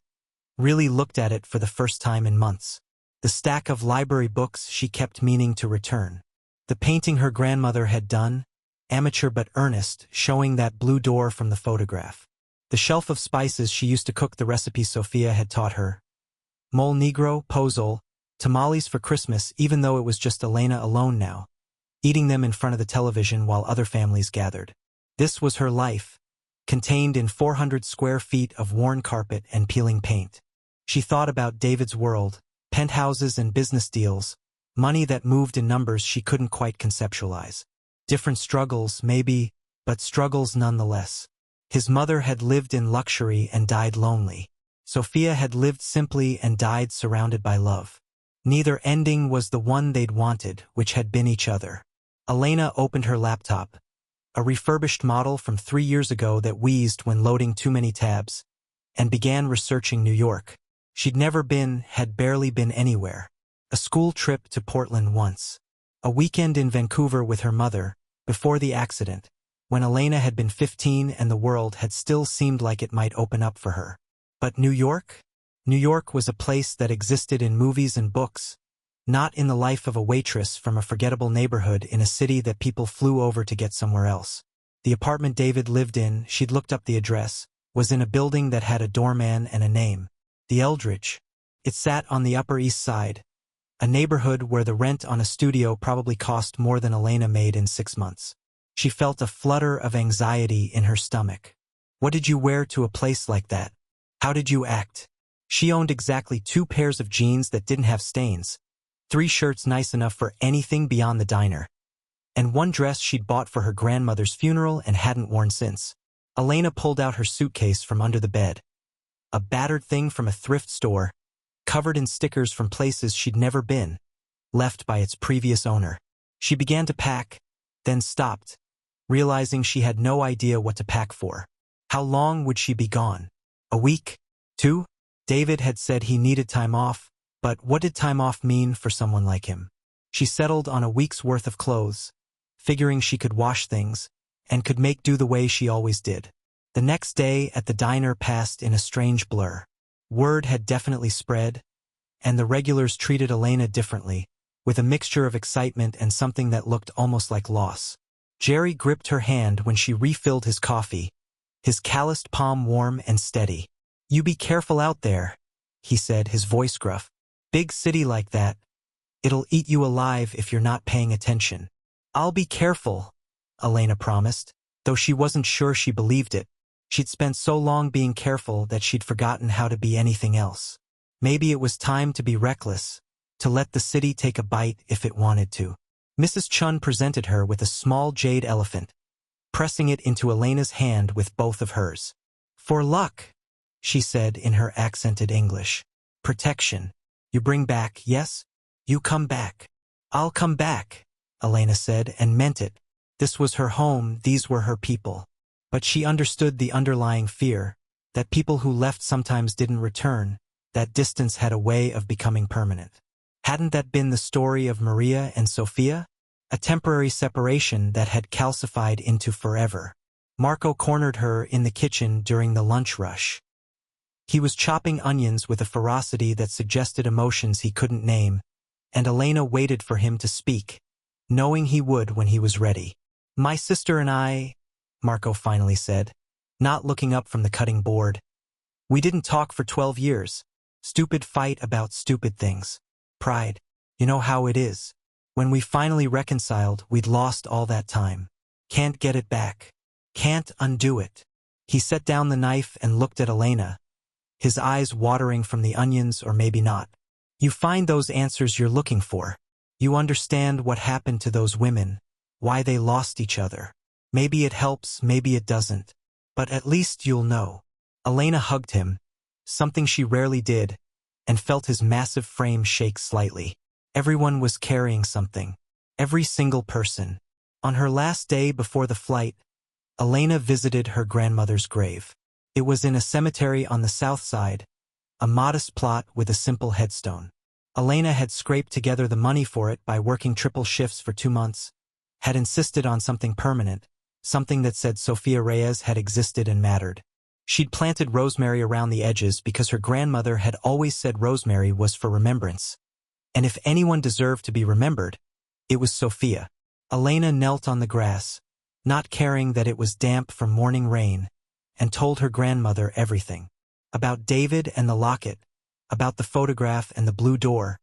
really looked at it for the first time in months. The stack of library books she kept meaning to return. The painting her grandmother had done, amateur but earnest, showing that blue door from the photograph. The shelf of spices she used to cook the recipes Sophia had taught her. Mole negro, pozole, tamales for Christmas, even though it was just Elena alone now, eating them in front of the television while other families gathered. This was her life, contained in 400 square feet of worn carpet and peeling paint. She thought about David's world, penthouses and business deals, money that moved in numbers she couldn't quite conceptualize. Different struggles, maybe, but struggles nonetheless. His mother had lived in luxury and died lonely. Sophia had lived simply and died surrounded by love. Neither ending was the one they'd wanted, which had been each other. Elena opened her laptop, a refurbished model from 3 years ago that wheezed when loading too many tabs, and began researching New York. She'd never been, had barely been anywhere. A school trip to Portland once. A weekend in Vancouver with her mother, before the accident, when Elena had been 15 and the world had still seemed like it might open up for her. But New York? New York was a place that existed in movies and books, not in the life of a waitress from a forgettable neighborhood in a city that people flew over to get somewhere else. The apartment David lived in, she'd looked up the address, was in a building that had a doorman and a name. The Eldridge. It sat on the Upper East Side, a neighborhood where the rent on a studio probably cost more than Elena made in 6 months. She felt a flutter of anxiety in her stomach. What did you wear to a place like that? How did you act? She owned exactly 2 pairs of jeans that didn't have stains, 3 shirts nice enough for anything beyond the diner, and 1 dress she'd bought for her grandmother's funeral and hadn't worn since. Elena pulled out her suitcase from under the bed. A battered thing from a thrift store, covered in stickers from places she'd never been, left by its previous owner. She began to pack, then stopped, realizing she had no idea what to pack for. How long would she be gone? A week? 2? David had said he needed time off, but what did time off mean for someone like him? She settled on a week's worth of clothes, figuring she could wash things, and could make do the way she always did. The next day at the diner passed in a strange blur. Word had definitely spread, and the regulars treated Elena differently, with a mixture of excitement and something that looked almost like loss. Jerry gripped her hand when she refilled his coffee, his calloused palm warm and steady. "You be careful out there," he said, his voice gruff. "Big city like that. It'll eat you alive if you're not paying attention." "I'll be careful," Elena promised, though she wasn't sure she believed it. She'd spent so long being careful that she'd forgotten how to be anything else. Maybe it was time to be reckless, to let the city take a bite if it wanted to. Mrs. Chun presented her with a small jade elephant, pressing it into Elena's hand with both of hers. "For luck," she said in her accented English. "Protection. You bring back, yes? You come back." "I'll come back," Elena said, and meant it. This was her home, these were her people. But she understood the underlying fear, that people who left sometimes didn't return, that distance had a way of becoming permanent. Hadn't that been the story of Maria and Sophia? A temporary separation that had calcified into forever. Marco cornered her in the kitchen during the lunch rush. He was chopping onions with a ferocity that suggested emotions he couldn't name, and Elena waited for him to speak, knowing he would when he was ready. "My sister and I," Marco finally said, not looking up from the cutting board. "We didn't talk for 12 years. Stupid fight about stupid things. Pride. You know how it is. When we finally reconciled, we'd lost all that time. Can't get it back. Can't undo it." He set down the knife and looked at Elena, his eyes watering from the onions, or maybe not. "You find those answers you're looking for. You understand what happened to those women, why they lost each other. Maybe it helps, maybe it doesn't. But at least you'll know." Elena hugged him, something she rarely did, and felt his massive frame shake slightly. Everyone was carrying something. Every single person. On her last day before the flight, Elena visited her grandmother's grave. It was in a cemetery on the south side, a modest plot with a simple headstone. Elena had scraped together the money for it by working triple shifts for 2 months, had insisted on something permanent, something that said Sophia Reyes had existed and mattered. She'd planted rosemary around the edges because her grandmother had always said rosemary was for remembrance. And if anyone deserved to be remembered, it was Sophia. Elena knelt on the grass, not caring that it was damp from morning rain, and told her grandmother everything. About David and the locket, about the photograph and the blue door,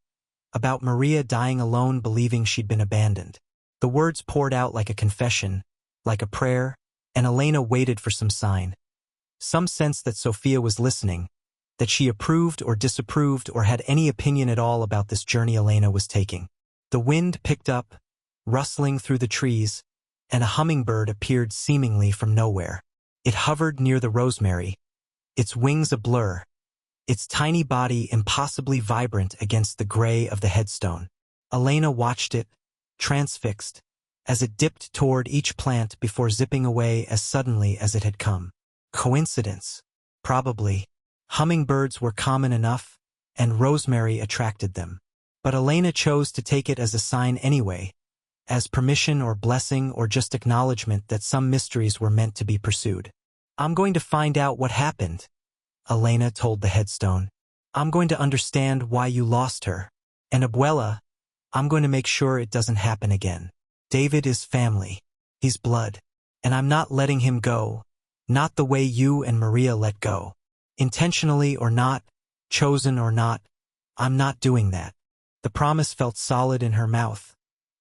about Maria dying alone believing she'd been abandoned. The words poured out like a confession, like a prayer, and Elena waited for some sign. Some sense that Sophia was listening, that she approved or disapproved or had any opinion at all about this journey Elena was taking. The wind picked up, rustling through the trees, and a hummingbird appeared seemingly from nowhere. It hovered near the rosemary, its wings a blur, its tiny body impossibly vibrant against the gray of the headstone. Elena watched it, transfixed, as it dipped toward each plant before zipping away as suddenly as it had come. Coincidence? Probably. Hummingbirds were common enough, and rosemary attracted them. But Elena chose to take it as a sign anyway, as permission or blessing or just acknowledgement that some mysteries were meant to be pursued. "I'm going to find out what happened," Elena told the headstone. "I'm going to understand why you lost her. And Abuela, I'm going to make sure it doesn't happen again. David is family. He's blood. And I'm not letting him go, not the way you and Maria let go. Intentionally or not, chosen or not, I'm not doing that." The promise felt solid in her mouth,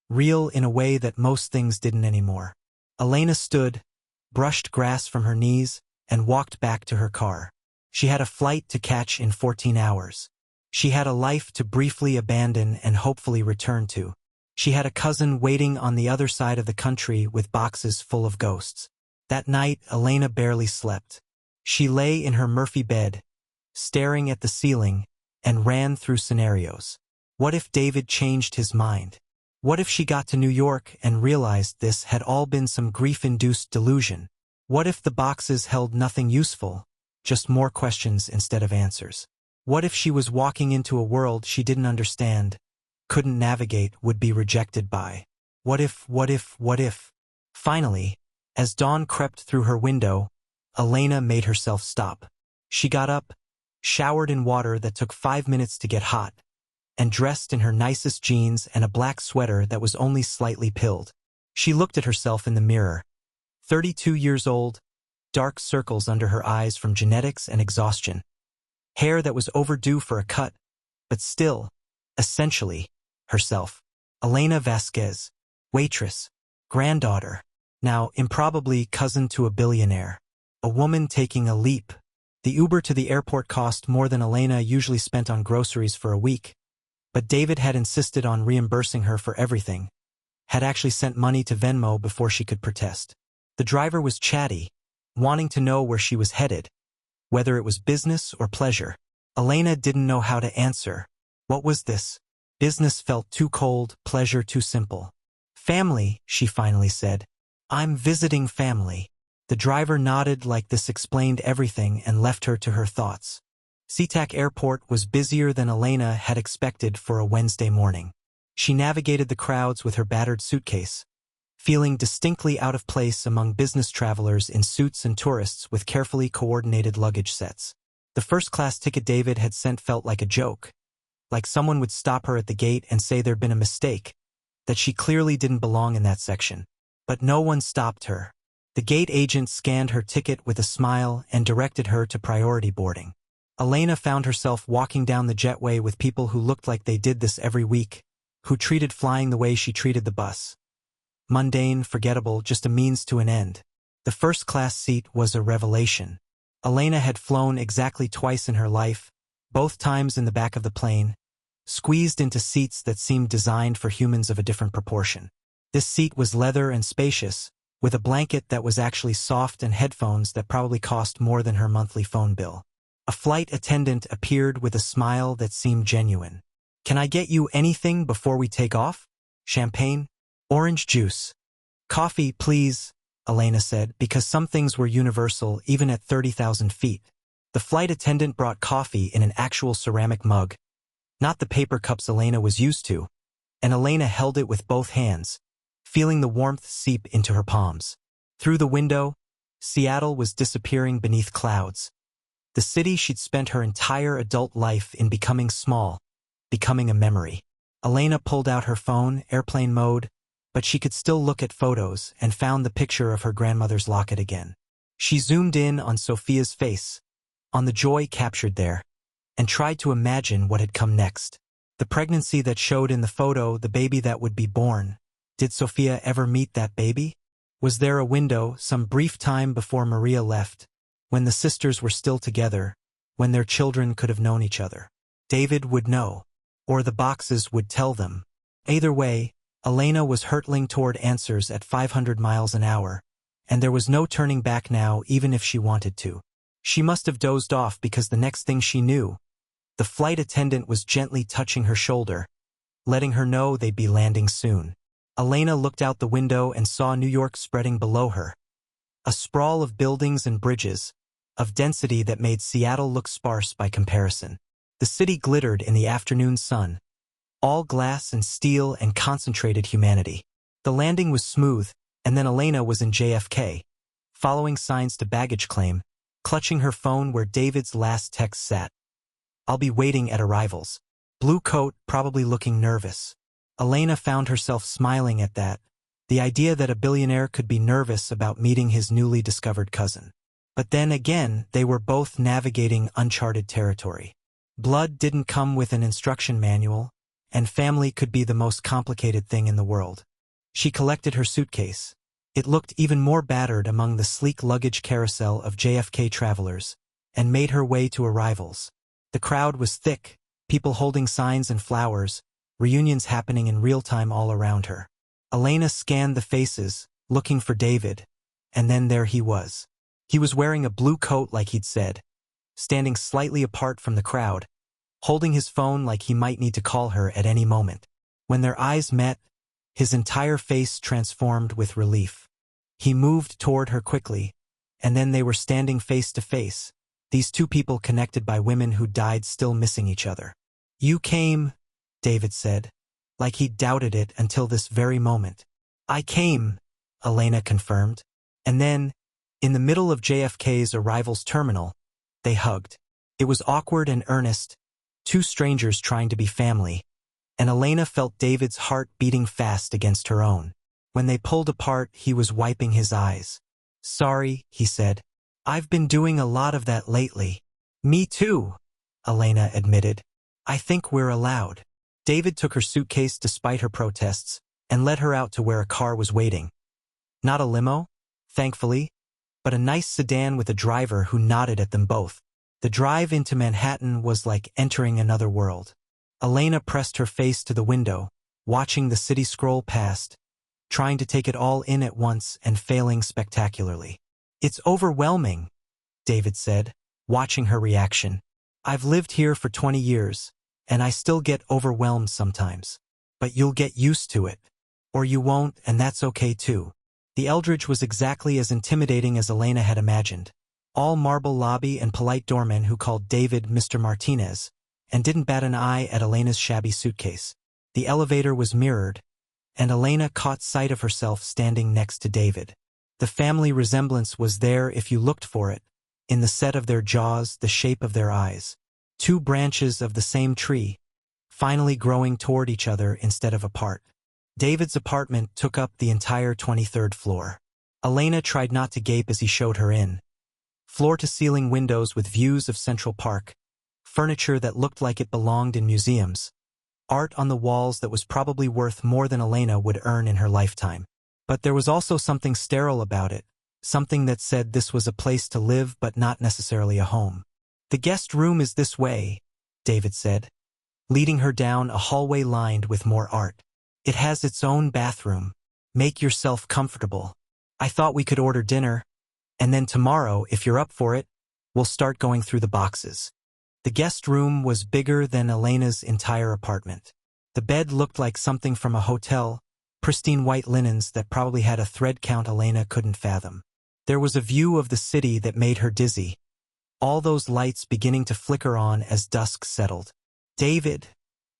real in a way that most things didn't anymore. Elena stood, brushed grass from her knees, and walked back to her car. She had a flight to catch in 14 hours. She had a life to briefly abandon and hopefully return to. She had a cousin waiting on the other side of the country with boxes full of ghosts. That night, Elena barely slept. She lay in her Murphy bed, staring at the ceiling, and ran through scenarios. What if David changed his mind? What if she got to New York and realized this had all been some grief-induced delusion? What if the boxes held nothing useful, just more questions instead of answers? What if she was walking into a world she didn't understand, couldn't navigate, would be rejected by? What if? Finally, As dawn crept through her window, Elena made herself stop. She got up, showered in water that took 5 minutes to get hot, and dressed in her nicest jeans and a black sweater that was only slightly pilled. She looked at herself in the mirror. 32 years old, dark circles under her eyes from genetics and exhaustion. Hair that was overdue for a cut, but still, essentially, herself. Elena Vasquez, waitress, granddaughter, now improbably cousin to a billionaire. A woman taking a leap. The Uber to the airport cost more than Elena usually spent on groceries for a week, but David had insisted on reimbursing her for everything, had actually sent money to Venmo before she could protest. The driver was chatty, wanting to know where she was headed, whether it was business or pleasure. Elena didn't know how to answer. What was this? Business felt too cold, pleasure too simple. Family, she finally said. I'm visiting family. The driver nodded like this explained everything and left her to her thoughts. SeaTac Airport was busier than Elena had expected for a Wednesday morning. She navigated the crowds with her battered suitcase, feeling distinctly out of place among business travelers in suits and tourists with carefully coordinated luggage sets. The first-class ticket David had sent felt like a joke, like someone would stop her at the gate and say there'd been a mistake, that she clearly didn't belong in that section. But no one stopped her. The gate agent scanned her ticket with a smile and directed her to priority boarding. Elena found herself walking down the jetway with people who looked like they did this every week, who treated flying the way she treated the bus. Mundane, forgettable, just a means to an end. The first-class seat was a revelation. Elena had flown exactly twice in her life, both times in the back of the plane, squeezed into seats that seemed designed for humans of a different proportion. This seat was leather and spacious, with a blanket that was actually soft and headphones that probably cost more than her monthly phone bill. A flight attendant appeared with a smile that seemed genuine. Can I get you anything before we take off? Champagne? Orange juice? Coffee, please, Elena said, because some things were universal even at 30,000 feet. The flight attendant brought coffee in an actual ceramic mug, not the paper cups Elena was used to, and Elena held it with both hands, feeling the warmth seep into her palms. Through the window, Seattle was disappearing beneath clouds. The city she'd spent her entire adult life in becoming small, becoming a memory. Elena pulled out her phone, airplane mode, but she could still look at photos and found the picture of her grandmother's locket again. She zoomed in on Sophia's face, on the joy captured there, and tried to imagine what had come next. The pregnancy that showed in the photo, the baby that would be born. Did Sophia ever meet that baby? Was there a window, some brief time before Maria left, when the sisters were still together, when their children could have known each other? David would know, or the boxes would tell them. Either way, Elena was hurtling toward answers at 500 miles an hour, and there was no turning back now even if she wanted to. She must have dozed off because the next thing she knew, the flight attendant was gently touching her shoulder, letting her know they'd be landing soon. Elena looked out the window and saw New York spreading below her. A sprawl of buildings and bridges, of density that made Seattle look sparse by comparison. The city glittered in the afternoon sun, all glass and steel and concentrated humanity. The landing was smooth, and then Elena was in JFK, following signs to baggage claim, clutching her phone where David's last text sat. I'll be waiting at arrivals. Blue coat, probably looking nervous. Elena found herself smiling at that, the idea that a billionaire could be nervous about meeting his newly discovered cousin. But then again, they were both navigating uncharted territory. Blood didn't come with an instruction manual, and family could be the most complicated thing in the world. She collected her suitcase. It looked even more battered among the sleek luggage carousel of JFK travelers, and made her way to arrivals. The crowd was thick, people holding signs and flowers, reunions happening in real time all around her. Elena scanned the faces, looking for David, and then there he was. He was wearing a blue coat like he'd said, standing slightly apart from the crowd, holding his phone like he might need to call her at any moment. When their eyes met, his entire face transformed with relief. He moved toward her quickly, and then they were standing face to face, these two people connected by women who died still missing each other. You came, David said, like he doubted it until this very moment. I came, Elena confirmed. And then, in the middle of JFK's arrivals terminal, they hugged. It was awkward and earnest, two strangers trying to be family, and Elena felt David's heart beating fast against her own. When they pulled apart, he was wiping his eyes. "Sorry," he said. "I've been doing a lot of that lately." "Me too," Elena admitted. "I think we're allowed." David took her suitcase despite her protests and led her out to where a car was waiting. Not a limo, thankfully, but a nice sedan with a driver who nodded at them both. The drive into Manhattan was like entering another world. Elena pressed her face to the window, watching the city scroll past, trying to take it all in at once and failing spectacularly. "It's overwhelming," David said, watching her reaction. "I've lived here for 20 years, and I still get overwhelmed sometimes. But you'll get used to it. Or you won't, and that's okay too." The Eldridge was exactly as intimidating as Elena had imagined. All marble lobby and polite doormen who called David Mr. Martinez, and didn't bat an eye at Elena's shabby suitcase. The elevator was mirrored, and Elena caught sight of herself standing next to David. The family resemblance was there if you looked for it, in the set of their jaws, the shape of their eyes. Two branches of the same tree, finally growing toward each other instead of apart. David's apartment took up the entire 23rd floor. Elena tried not to gape as he showed her in. Floor-to-ceiling windows with views of Central Park, furniture that looked like it belonged in museums, art on the walls that was probably worth more than Elena would earn in her lifetime. But there was also something sterile about it, something that said this was a place to live but not necessarily a home. "The guest room is this way," David said, leading her down a hallway lined with more art. "It has its own bathroom. Make yourself comfortable. I thought we could order dinner, and then tomorrow, if you're up for it, we'll start going through the boxes." The guest room was bigger than Elena's entire apartment. The bed looked like something from a hotel, pristine white linens that probably had a thread count Elena couldn't fathom. There was a view of the city that made her dizzy, all those lights beginning to flicker on as dusk settled. "David,"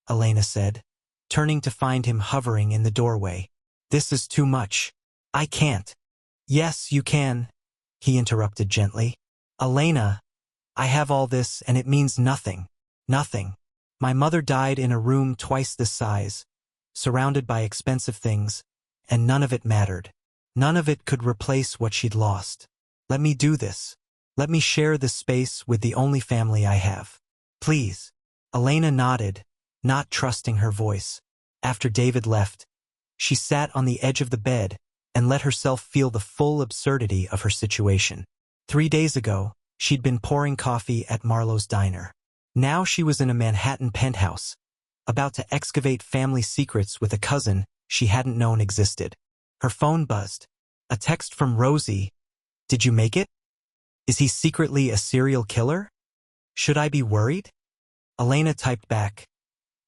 Elena said, turning to find him hovering in the doorway. "This is too much. I can't." "Yes, you can," he interrupted gently. "Elena, I have all this and it means nothing. Nothing. My mother died in a room twice this size, surrounded by expensive things, and none of it mattered. None of it could replace what she'd lost. Let me do this. Let me share this space with the only family I have. Please." Elena nodded, not trusting her voice. After David left, she sat on the edge of the bed and let herself feel the full absurdity of her situation. 3 days ago, she'd been pouring coffee at Marlowe's diner. Now she was in a Manhattan penthouse, about to excavate family secrets with a cousin she hadn't known existed. Her phone buzzed. A text from Rosie. "Did you make it? Is he secretly a serial killer? Should I be worried?" Elena typed back.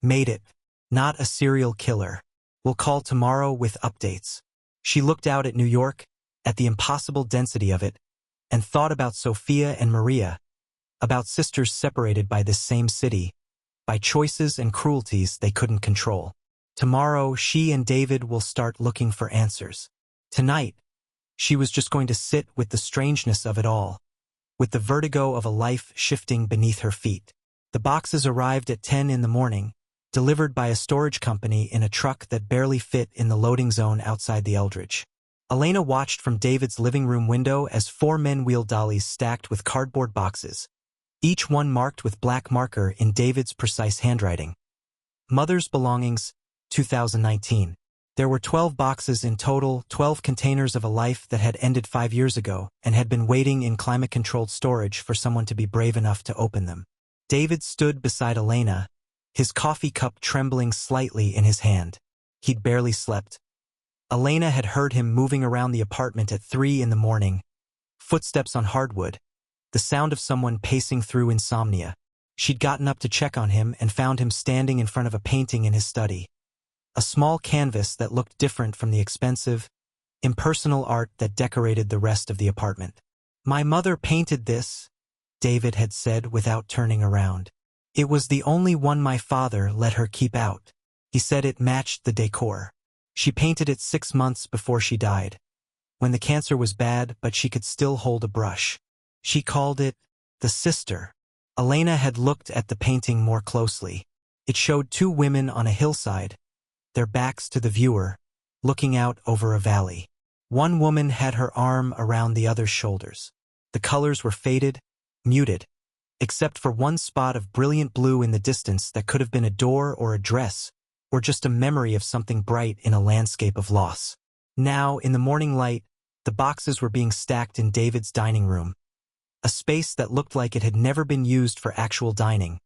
"Made it. Not a serial killer. We'll call tomorrow with updates." She looked out at New York, at the impossible density of it, and thought about Sophia and Maria, about sisters separated by this same city, by choices and cruelties they couldn't control. Tomorrow, she and David will start looking for answers. Tonight, she was just going to sit with the strangeness of it all, with the vertigo of a life shifting beneath her feet. The boxes arrived at 10 in the morning, delivered by a storage company in a truck that barely fit in the loading zone outside the Eldridge. Elena watched from David's living room window as 4 men-wheel dollies stacked with cardboard boxes, each one marked with black marker in David's precise handwriting. "Mother's belongings, 2019. There were 12 boxes in total, 12 containers of a life that had ended 5 years ago and had been waiting in climate-controlled storage for someone to be brave enough to open them. David stood beside Elena, his coffee cup trembling slightly in his hand. He'd barely slept. Elena had heard him moving around the apartment at 3 in the morning, footsteps on hardwood, the sound of someone pacing through insomnia. She'd gotten up to check on him and found him standing in front of a painting in his study, a small canvas that looked different from the expensive, impersonal art that decorated the rest of the apartment. "My mother painted this," David had said without turning around. "It was the only one my father let her keep out." He said it matched the decor. She painted it 6 months before she died. when the cancer was bad but she could still hold a brush. She called it the sister. Elena had looked at the painting more closely. It showed two women on a hillside, their backs to the viewer, looking out over a valley. One woman had her arm around the other's shoulders. The colors were faded, muted, except for one spot of brilliant blue in the distance that could have been a door or a dress, or just a memory of something bright in a landscape of loss. Now, in the morning light, the boxes were being stacked in David's dining room, a space that looked like it had never been used for actual dining.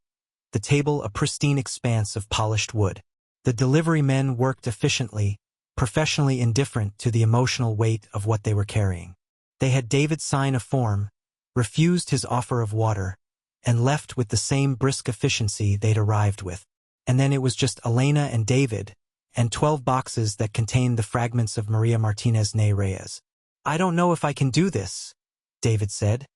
The table a pristine expanse of polished wood. The delivery men worked efficiently, professionally indifferent to the emotional weight of what they were carrying. They had David sign a form, refused his offer of water, and left with the same brisk efficiency they'd arrived with. And then it was just Elena and David, and 12 boxes that contained the fragments of Maria Martinez Ney Reyes. "I don't know if I can do this," David said,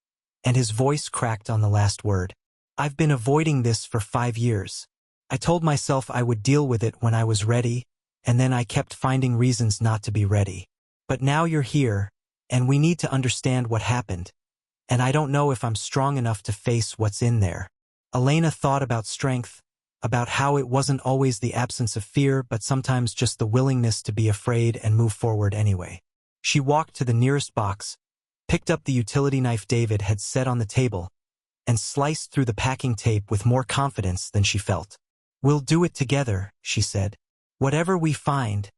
and his voice cracked on the last word. "I've been avoiding this for 5 years. I told myself I would deal with it when I was ready, and then I kept finding reasons not to be ready. But now you're here, and we need to understand what happened, and I don't know if I'm strong enough to face what's in there." Elena thought about strength, about how it wasn't always the absence of fear but sometimes just the willingness to be afraid and move forward anyway. She walked to the nearest box, picked up the utility knife David had set on the table, and sliced through the packing tape with more confidence than she felt. "We'll do it together," she said. "Whatever we find,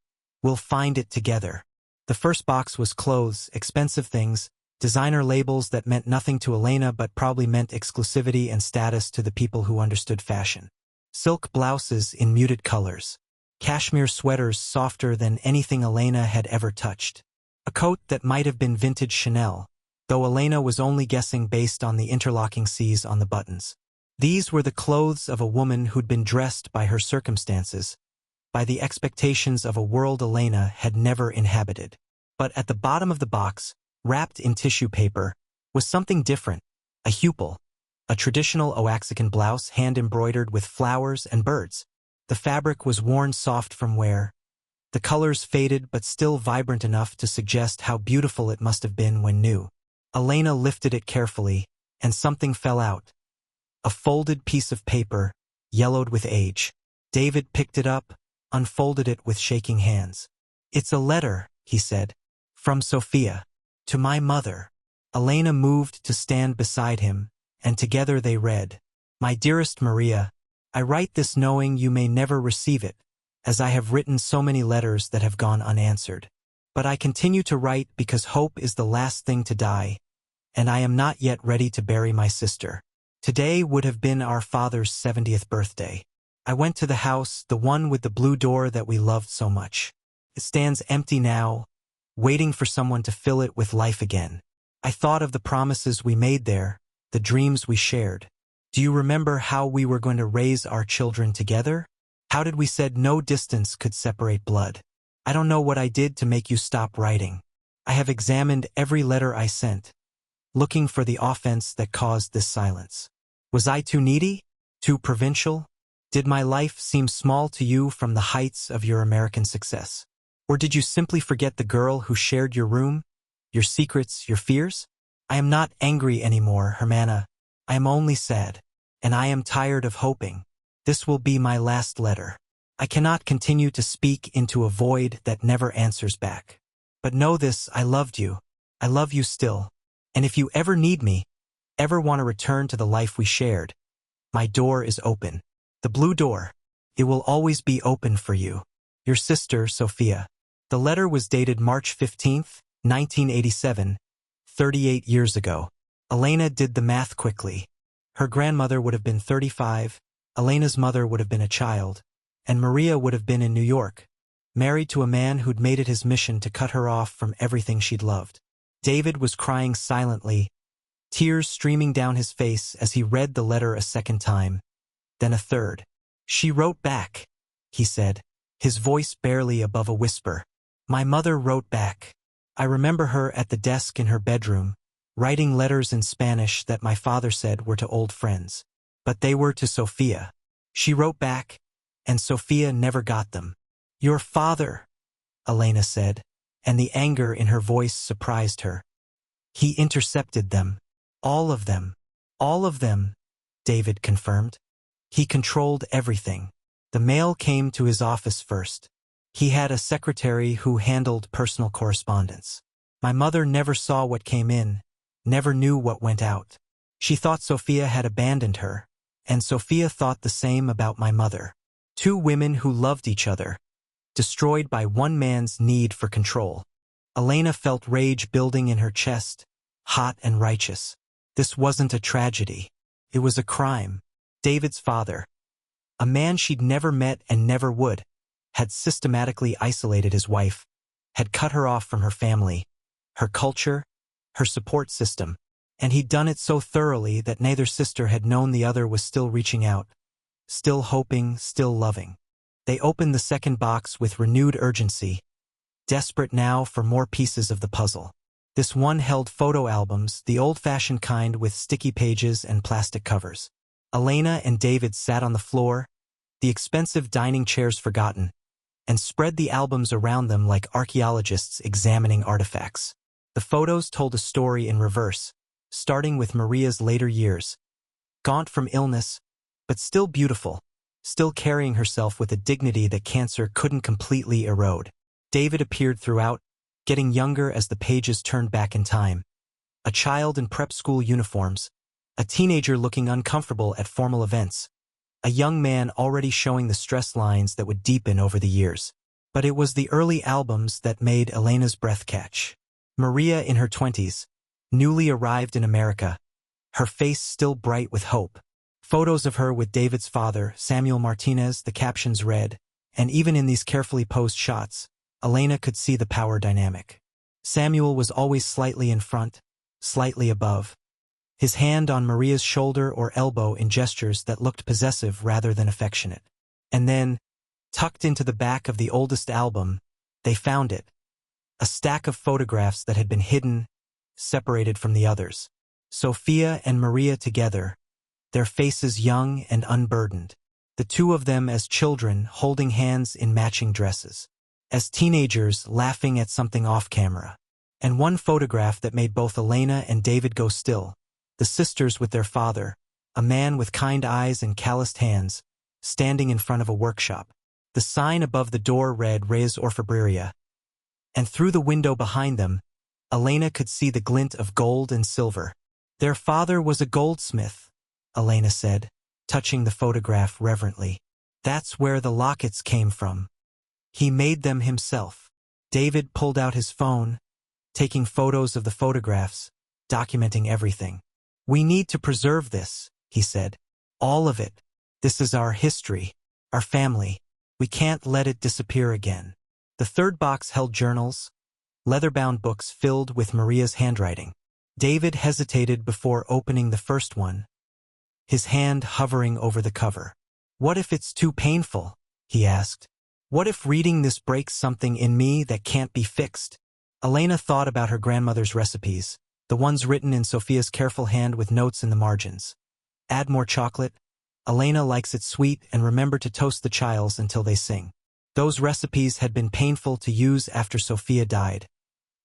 we'll find it together." The first box was clothes, expensive things, designer labels that meant nothing to Elena but probably meant exclusivity and status to the people who understood fashion. Silk blouses in muted colors. Cashmere sweaters softer than anything Elena had ever touched. A coat that might have been vintage Chanel, though Elena was only guessing based on the interlocking C's on the buttons. These were the clothes of a woman who'd been dressed by her circumstances, by the expectations of a world Elena had never inhabited. But at the bottom of the box, wrapped in tissue paper, was something different, a huipil, a traditional Oaxacan blouse hand-embroidered with flowers and birds. The fabric was worn soft from wear, the colors faded but still vibrant enough to suggest how beautiful it must have been when new. Elena lifted it carefully, and something fell out. A folded piece of paper, yellowed with age. David picked it up, unfolded it with shaking hands. "It's a letter," he said. "From Sophia. To my mother." Elena moved to stand beside him, and together they read, "My dearest Maria, I write this knowing you may never receive it, as I have written so many letters that have gone unanswered. But I continue to write because hope is the last thing to die, and I am not yet ready to bury my sister. Today would have been our father's 70th birthday. I went to the house, the one with the blue door that we loved so much. It stands empty now, waiting for someone to fill it with life again. I thought of the promises we made there, the dreams we shared. Do you remember how we were going to raise our children together? How did we said no distance could separate blood? I don't know what I did to make you stop writing. I have examined every letter I sent, looking for the offense that caused this silence. Was I too needy? Too provincial? Did my life seem small to you from the heights of your American success? Or did you simply forget the girl who shared your room, your secrets, your fears? I am not angry anymore, Hermana. I am only sad, and I am tired of hoping. This will be my last letter. I cannot continue to speak into a void that never answers back. But know this, I loved you. I love you still. And if you ever need me, ever want to return to the life we shared, my door is open. The blue door. It will always be open for you. Your sister, Sophia." The letter was dated March 15th, 1987, 38 years ago. Elena did the math quickly. Her grandmother would have been 35, Elena's mother would have been a child, and Maria would have been in New York, married to a man who'd made it his mission to cut her off from everything she'd loved. David was crying silently, tears streaming down his face as he read the letter a second time, then a third. "She wrote back," he said, his voice barely above a whisper. "My mother wrote back. I remember her at the desk in her bedroom, writing letters in Spanish that my father said were to old friends. But they were to Sophia. She wrote back, and Sophia never got them." "Your father," Elena said. and the anger in her voice surprised her. He intercepted them. All of them. All of them, David confirmed. He controlled everything. The mail came to his office first. He had a secretary who handled personal correspondence. My mother never saw what came in, never knew what went out. She thought Sophia had abandoned her, and Sophia thought the same about my mother. Two women who loved each other, destroyed by one man's need for control. Elena felt rage building in her chest, hot and righteous. This wasn't a tragedy. It was a crime. David's father, a man she'd never met and never would, had systematically isolated his wife, had cut her off from her family, her culture, her support system, and he'd done it so thoroughly that neither sister had known the other was still reaching out, still hoping, still loving. They opened the second box with renewed urgency, desperate now for more pieces of the puzzle. This one held photo albums, the old-fashioned kind with sticky pages and plastic covers. Elena and David sat on the floor, the expensive dining chairs forgotten, and spread the albums around them like archaeologists examining artifacts. The photos told a story in reverse, starting with Maria's later years. Gaunt from illness, but still beautiful, still carrying herself with a dignity that cancer couldn't completely erode. David appeared throughout, getting younger as the pages turned back in time. A child in prep school uniforms, a teenager looking uncomfortable at formal events, a young man already showing the stress lines that would deepen over the years. But it was the early albums that made Elena's breath catch. Maria in her 20s, newly arrived in America, her face still bright with hope. Photos of her with David's father, Samuel Martinez, the captions read, and even in these carefully posed shots, Elena could see the power dynamic. Samuel was always slightly in front, slightly above, his hand on Maria's shoulder or elbow in gestures that looked possessive rather than affectionate. And then, tucked into the back of the oldest album, they found it, a stack of photographs that had been hidden, separated from the others. Sophia and Maria together, their faces young and unburdened. The two of them as children holding hands in matching dresses. As teenagers laughing at something off-camera. And one photograph that made both Elena and David go still. The sisters with their father, a man with kind eyes and calloused hands, standing in front of a workshop. The sign above the door read Res Orfebreria. And through the window behind them, Elena could see the glint of gold and silver. Their father was a goldsmith, Elena said, touching the photograph reverently. That's where the lockets came from. He made them himself. David pulled out his phone, taking photos of the photographs, documenting everything. We need to preserve this, he said. All of it. This is our history, our family. We can't let it disappear again. The third box held journals, leather-bound books filled with Maria's handwriting. David hesitated before opening the first one, his hand hovering over the cover. What if it's too painful? He asked. What if reading this breaks something in me that can't be fixed? Elena thought about her grandmother's recipes, the ones written in Sophia's careful hand with notes in the margins. Add more chocolate. Elena likes it sweet, and remember to toast the childs until they sing. Those recipes had been painful to use after Sophia died,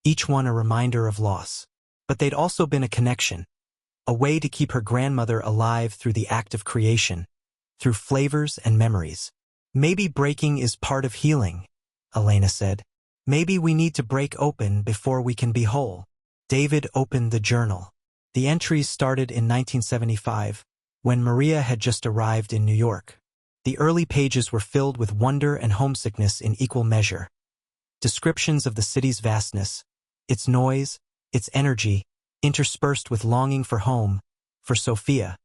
each one a reminder of loss. But they'd also been a connection, a way to keep her grandmother alive through the act of creation, through flavors and memories. Maybe breaking is part of healing, Elena said. Maybe we need to break open before we can be whole. David opened the journal. The entries started in 1975, when Maria had just arrived in New York. The early pages were filled with wonder and homesickness in equal measure. Descriptions of the city's vastness, its noise, its energy, interspersed with longing for home, for Sophia,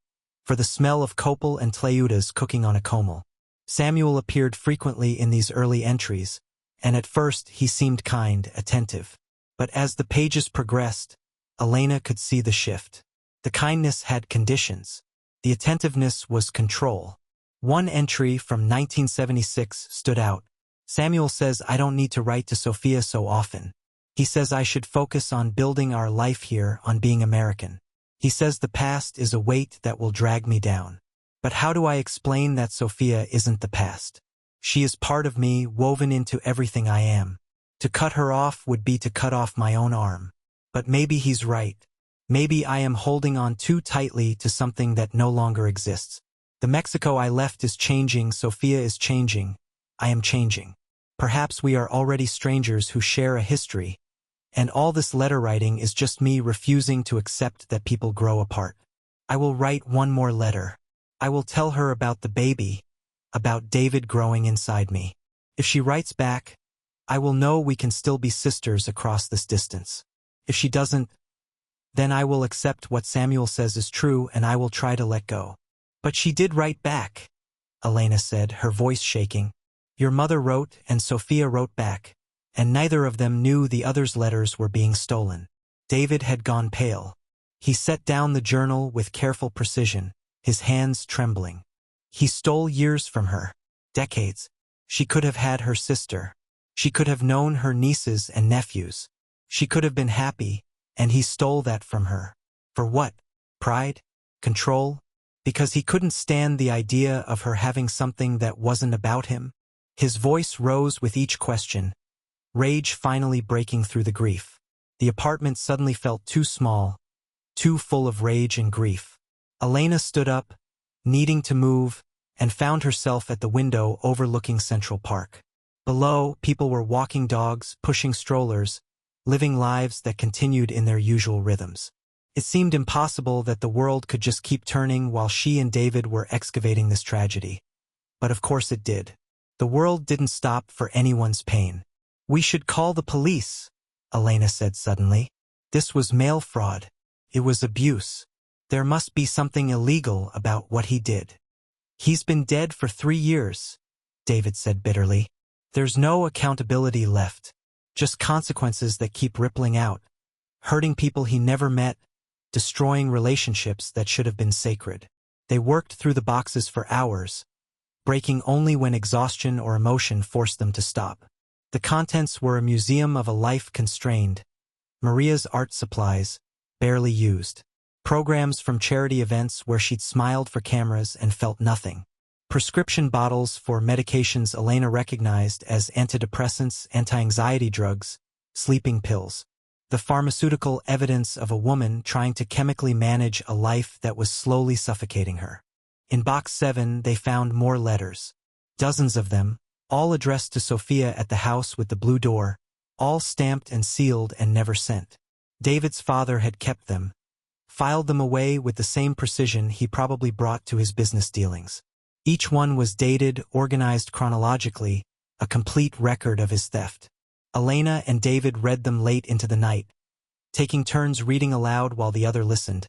for the smell of copal and tlayudas cooking on a comal. Samuel appeared frequently in these early entries, and at first he seemed kind, attentive. But as the pages progressed, Elena could see the shift. The kindness had conditions. The attentiveness was control. One entry from 1976 stood out. Samuel says I don't need to write to Sophia so often. He says I should focus on building our life here, on being American. He says the past is a weight that will drag me down. But how do I explain that Sophia isn't the past? She is part of me, woven into everything I am. To cut her off would be to cut off my own arm. But maybe he's right. Maybe I am holding on too tightly to something that no longer exists. The Mexico I left is changing, Sophia is changing. I am changing. Perhaps we are already strangers who share a history, and all this letter writing is just me refusing to accept that people grow apart. I will write one more letter. I will tell her about the baby, about David growing inside me. If she writes back, I will know we can still be sisters across this distance. If she doesn't, then I will accept what Samuel says is true and I will try to let go. But she did write back, Elena said, her voice shaking. Your mother wrote and Sophia wrote back, and neither of them knew the other's letters were being stolen. David had gone pale. He set down the journal with careful precision, his hands trembling. He stole years from her. Decades. She could have had her sister. She could have known her nieces and nephews. She could have been happy, and he stole that from her. For what? Pride? Control? Because he couldn't stand the idea of her having something that wasn't about him? His voice rose with each question, rage finally breaking through the grief. The apartment suddenly felt too small, too full of rage and grief. Elena stood up, needing to move, and found herself at the window overlooking Central Park. Below, people were walking dogs, pushing strollers, living lives that continued in their usual rhythms. It seemed impossible that the world could just keep turning while she and David were excavating this tragedy. But of course it did. The world didn't stop for anyone's pain. We should call the police, Elena said suddenly. This was mail fraud. It was abuse. There must be something illegal about what he did. He's been dead for 3 years, David said bitterly. There's no accountability left. Just consequences that keep rippling out. Hurting people he never met, destroying relationships that should have been sacred. They worked through the boxes for hours, breaking only when exhaustion or emotion forced them to stop. The contents were a museum of a life constrained. Maria's art supplies, barely used. Programs from charity events where she'd smiled for cameras and felt nothing. Prescription bottles for medications Elena recognized as antidepressants, anti-anxiety drugs, sleeping pills. The pharmaceutical evidence of a woman trying to chemically manage a life that was slowly suffocating her. In box 7 they found more letters. Dozens of them, all addressed to Sophia at the house with the blue door, all stamped and sealed and never sent. David's father had kept them, filed them away with the same precision he probably brought to his business dealings. Each one was dated, organized chronologically, a complete record of his theft. Elena and David read them late into the night, taking turns reading aloud while the other listened,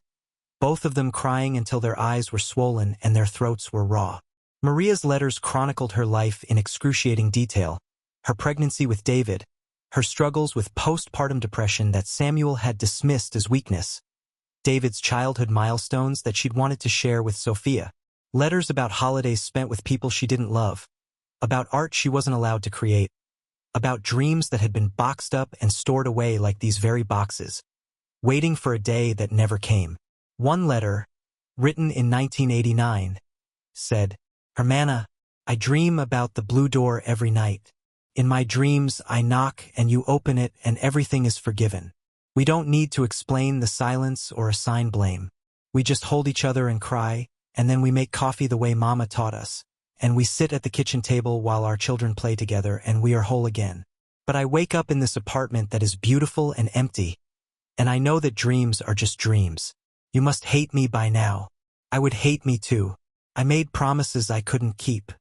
both of them crying until their eyes were swollen and their throats were raw. Maria's letters chronicled her life in excruciating detail, her pregnancy with David, her struggles with postpartum depression that Samuel had dismissed as weakness, David's childhood milestones that she'd wanted to share with Sophia, letters about holidays spent with people she didn't love, about art she wasn't allowed to create, about dreams that had been boxed up and stored away like these very boxes, waiting for a day that never came. One letter, written in 1989, said, Hermana, I dream about the blue door every night. In my dreams I knock and you open it and everything is forgiven. We don't need to explain the silence or assign blame. We just hold each other and cry, and then we make coffee the way Mama taught us, and we sit at the kitchen table while our children play together and we are whole again. But I wake up in this apartment that is beautiful and empty, and I know that dreams are just dreams. You must hate me by now. I would hate me too. I made promises I couldn't keep.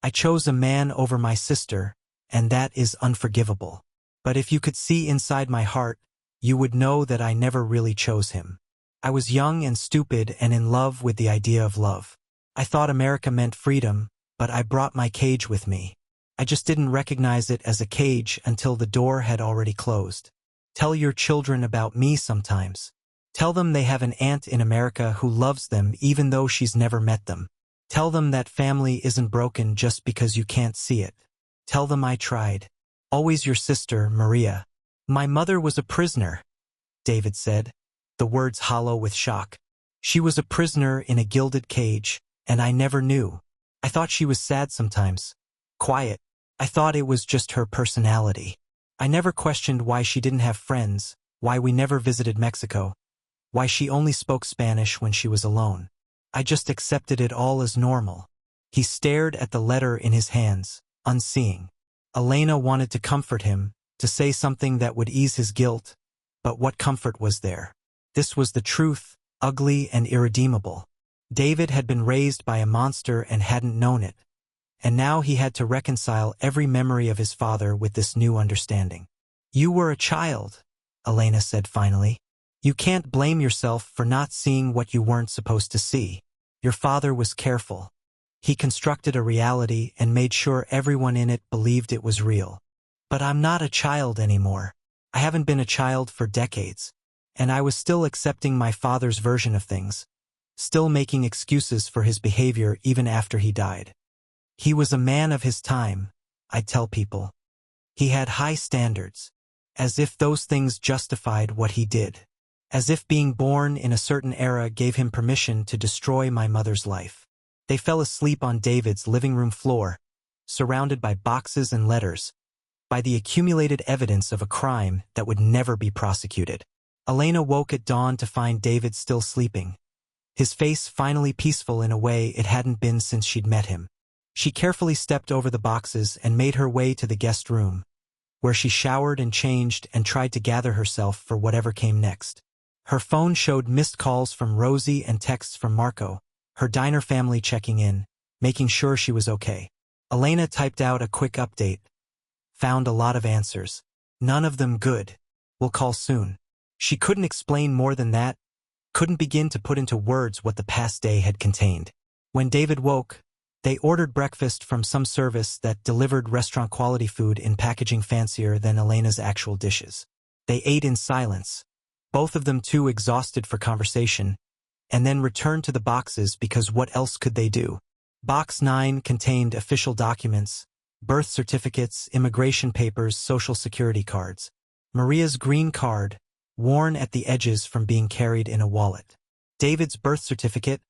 I chose a man over my sister, and that is unforgivable. But if you could see inside my heart, you would know that I never really chose him. I was young and stupid and in love with the idea of love. I thought America meant freedom, but I brought my cage with me. I just didn't recognize it as a cage until the door had already closed. Tell your children about me sometimes. Tell them they have an aunt in America who loves them even though she's never met them. Tell them that family isn't broken just because you can't see it. Tell them I tried. Always your sister, Maria. My mother was a prisoner, David said, the words hollow with shock. She was a prisoner in a gilded cage, and I never knew. I thought she was sad sometimes. Quiet. I thought it was just her personality. I never questioned why she didn't have friends, why we never visited Mexico, why she only spoke Spanish when she was alone. I just accepted it all as normal. He stared at the letter in his hands, unseeing. Elena wanted to comfort him, to say something that would ease his guilt, but what comfort was there? This was the truth, ugly and irredeemable. David had been raised by a monster and hadn't known it, and now he had to reconcile every memory of his father with this new understanding. You were a child, Elena said finally. You can't blame yourself for not seeing what you weren't supposed to see. Your father was careful. He constructed a reality and made sure everyone in it believed it was real. But I'm not a child anymore. I haven't been a child for decades. And I was still accepting my father's version of things, still making excuses for his behavior even after he died. He was a man of his time, I'd tell people. He had high standards, as if those things justified what he did. As if being born in a certain era gave him permission to destroy my mother's life. They fell asleep on David's living room floor, surrounded by boxes and letters, by the accumulated evidence of a crime that would never be prosecuted. Elena woke at dawn to find David still sleeping, his face finally peaceful in a way it hadn't been since she'd met him. She carefully stepped over the boxes and made her way to the guest room, where she showered and changed and tried to gather herself for whatever came next. Her phone showed missed calls from Rosie and texts from Marco, her diner family checking in, making sure she was okay. Elena typed out a quick update. Found a lot of answers. None of them good. We'll call soon. She couldn't explain more than that, couldn't begin to put into words what the past day had contained. When David woke, they ordered breakfast from some service that delivered restaurant-quality food in packaging fancier than Elena's actual dishes. They ate in silence, both of them too exhausted for conversation, and then returned to the boxes because what else could they do? Box 9 contained official documents, birth certificates, immigration papers, social security cards. Maria's green card, worn at the edges from being carried in a wallet. David's birth certificate,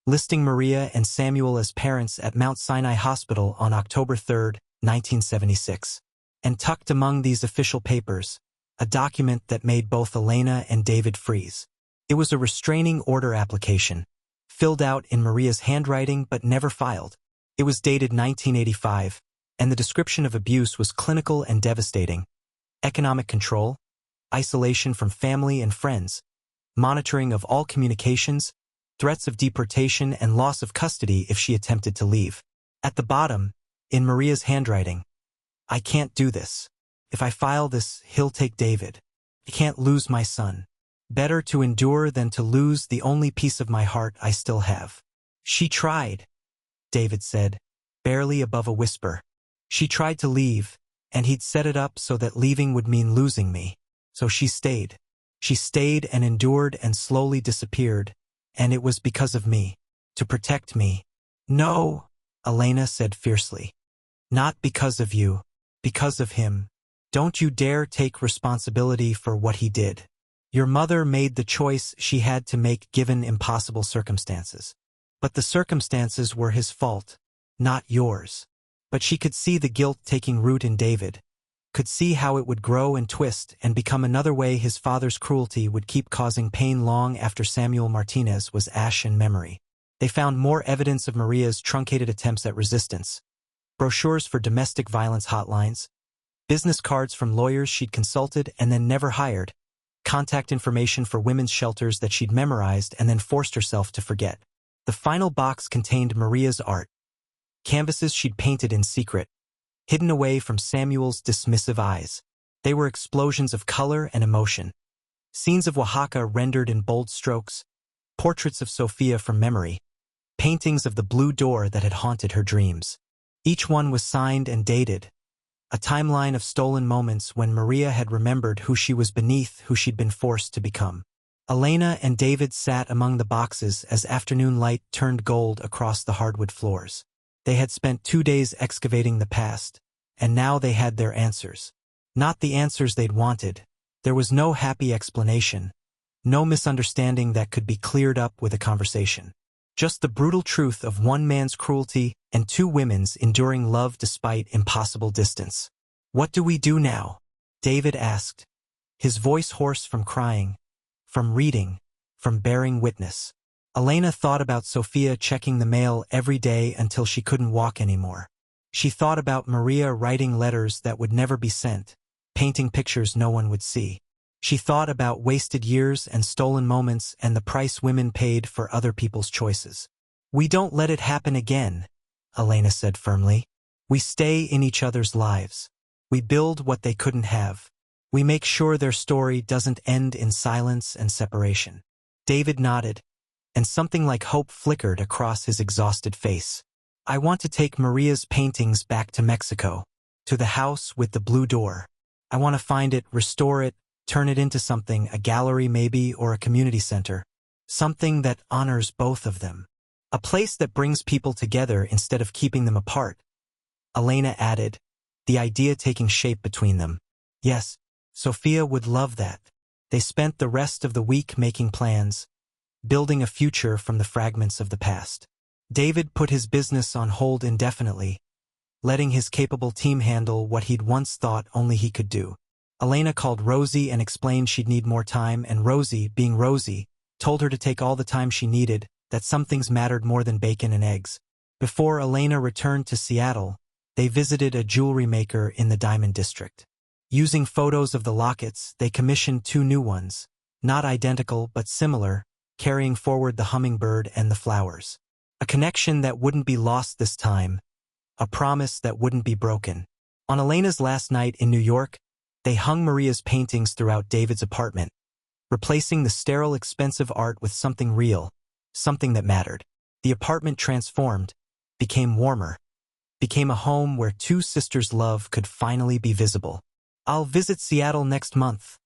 listing Maria and Samuel as parents at Mount Sinai Hospital on October 3, 1976. And tucked among these official papers, a document that made both Elena and David freeze. It was a restraining order application, filled out in Maria's handwriting but never filed. It was dated 1985, and the description of abuse was clinical and devastating. Economic control, isolation from family and friends, monitoring of all communications, threats of deportation and loss of custody if she attempted to leave. At the bottom, in Maria's handwriting, I can't do this. If I file this, he'll take David. I can't lose my son. Better to endure than to lose the only piece of my heart I still have. She tried, David said, barely above a whisper. She tried to leave, and he'd set it up so that leaving would mean losing me. So she stayed. She stayed and endured and slowly disappeared, and it was because of me. To protect me. No, Elena said fiercely. Not because of you. Because of him. Don't you dare take responsibility for what he did. Your mother made the choice she had to make given impossible circumstances. But the circumstances were his fault, not yours. But she could see the guilt taking root in David, could see how it would grow and twist and become another way his father's cruelty would keep causing pain long after Samuel Martinez was ash in memory. They found more evidence of Maria's truncated attempts at resistance, brochures for domestic violence hotlines, business cards from lawyers she'd consulted and then never hired, contact information for women's shelters that she'd memorized and then forced herself to forget. The final box contained Maria's art, canvases she'd painted in secret, hidden away from Samuel's dismissive eyes. They were explosions of color and emotion. Scenes of Oaxaca rendered in bold strokes, portraits of Sofia from memory, paintings of the blue door that had haunted her dreams. Each one was signed and dated, a timeline of stolen moments when Maria had remembered who she was beneath who she'd been forced to become. Elena and David sat among the boxes as afternoon light turned gold across the hardwood floors. They had spent 2 days excavating the past, and now they had their answers. Not the answers they'd wanted. There was no happy explanation, no misunderstanding that could be cleared up with a conversation. Just the brutal truth of one man's cruelty and 2 women's enduring love despite impossible distance. What do we do now? David asked, his voice hoarse from crying, from reading, from bearing witness. Elena thought about Sophia checking the mail every day until she couldn't walk anymore. She thought about Maria writing letters that would never be sent, painting pictures no one would see. She thought about wasted years and stolen moments and the price women paid for other people's choices. "We don't let it happen again," Elena said firmly. "We stay in each other's lives. We build what they couldn't have. We make sure their story doesn't end in silence and separation." David nodded, and something like hope flickered across his exhausted face. "I want to take Maria's paintings back to Mexico, to the house with the blue door. I want to find it, restore it, turn it into something, a gallery maybe, or a community center. Something that honors both of them. A place that brings people together instead of keeping them apart," Elena added, the idea taking shape between them. Yes, Sophia would love that. They spent the rest of the week making plans, building a future from the fragments of the past. David put his business on hold indefinitely, letting his capable team handle what he'd once thought only he could do. Elena called Rosie and explained she'd need more time, and Rosie, being Rosie, told her to take all the time she needed, that some things mattered more than bacon and eggs. Before Elena returned to Seattle, they visited a jewelry maker in the Diamond District. Using photos of the lockets, they commissioned 2 new ones, not identical but similar, carrying forward the hummingbird and the flowers. A connection that wouldn't be lost this time, a promise that wouldn't be broken. On Elena's last night in New York, they hung Maria's paintings throughout David's apartment, replacing the sterile, expensive art with something real, something that mattered. The apartment transformed, became warmer, became a home where 2 sisters' love could finally be visible. "I'll visit Seattle next month,"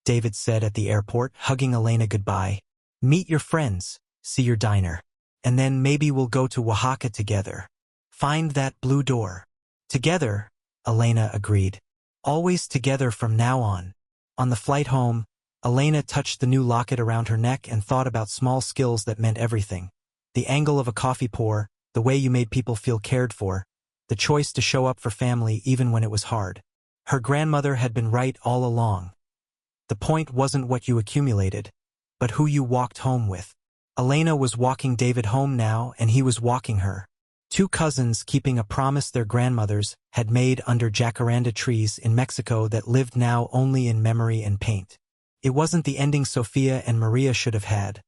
David said at the airport, hugging Elena goodbye. "Meet your friends, see your diner, and then maybe we'll go to Oaxaca together. Find that blue door." "Together," Elena agreed. "Always together from now on." On the flight home, Elena touched the new locket around her neck and thought about small skills that meant everything. The angle of a coffee pour, the way you made people feel cared for, the choice to show up for family even when it was hard. Her grandmother had been right all along. The point wasn't what you accumulated, but who you walked home with. Elena was walking David home now, and he was walking her. 2 cousins keeping a promise their grandmothers had made under jacaranda trees in Mexico that lived now only in memory and paint. It wasn't the ending Sophia and Maria should have had,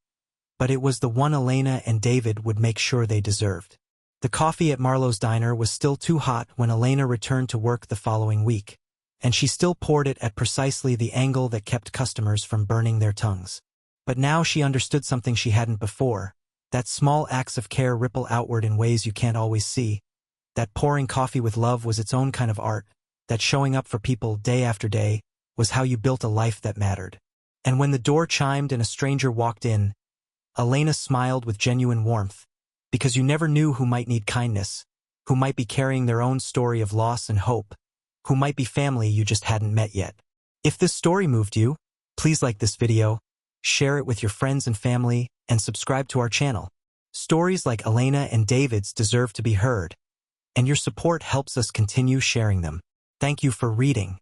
but it was the one Elena and David would make sure they deserved. The coffee at Marlowe's diner was still too hot when Elena returned to work the following week, and she still poured it at precisely the angle that kept customers from burning their tongues. But now she understood something she hadn't before. That small acts of care ripple outward in ways you can't always see. That pouring coffee with love was its own kind of art. That showing up for people day after day was how you built a life that mattered. And when the door chimed and a stranger walked in, Elena smiled with genuine warmth, because you never knew who might need kindness, who might be carrying their own story of loss and hope, who might be family you just hadn't met yet. If this story moved you, please like this video, share it with your friends and family, and subscribe to our channel. Stories like Elena and David's deserve to be heard, and your support helps us continue sharing them. Thank you for reading.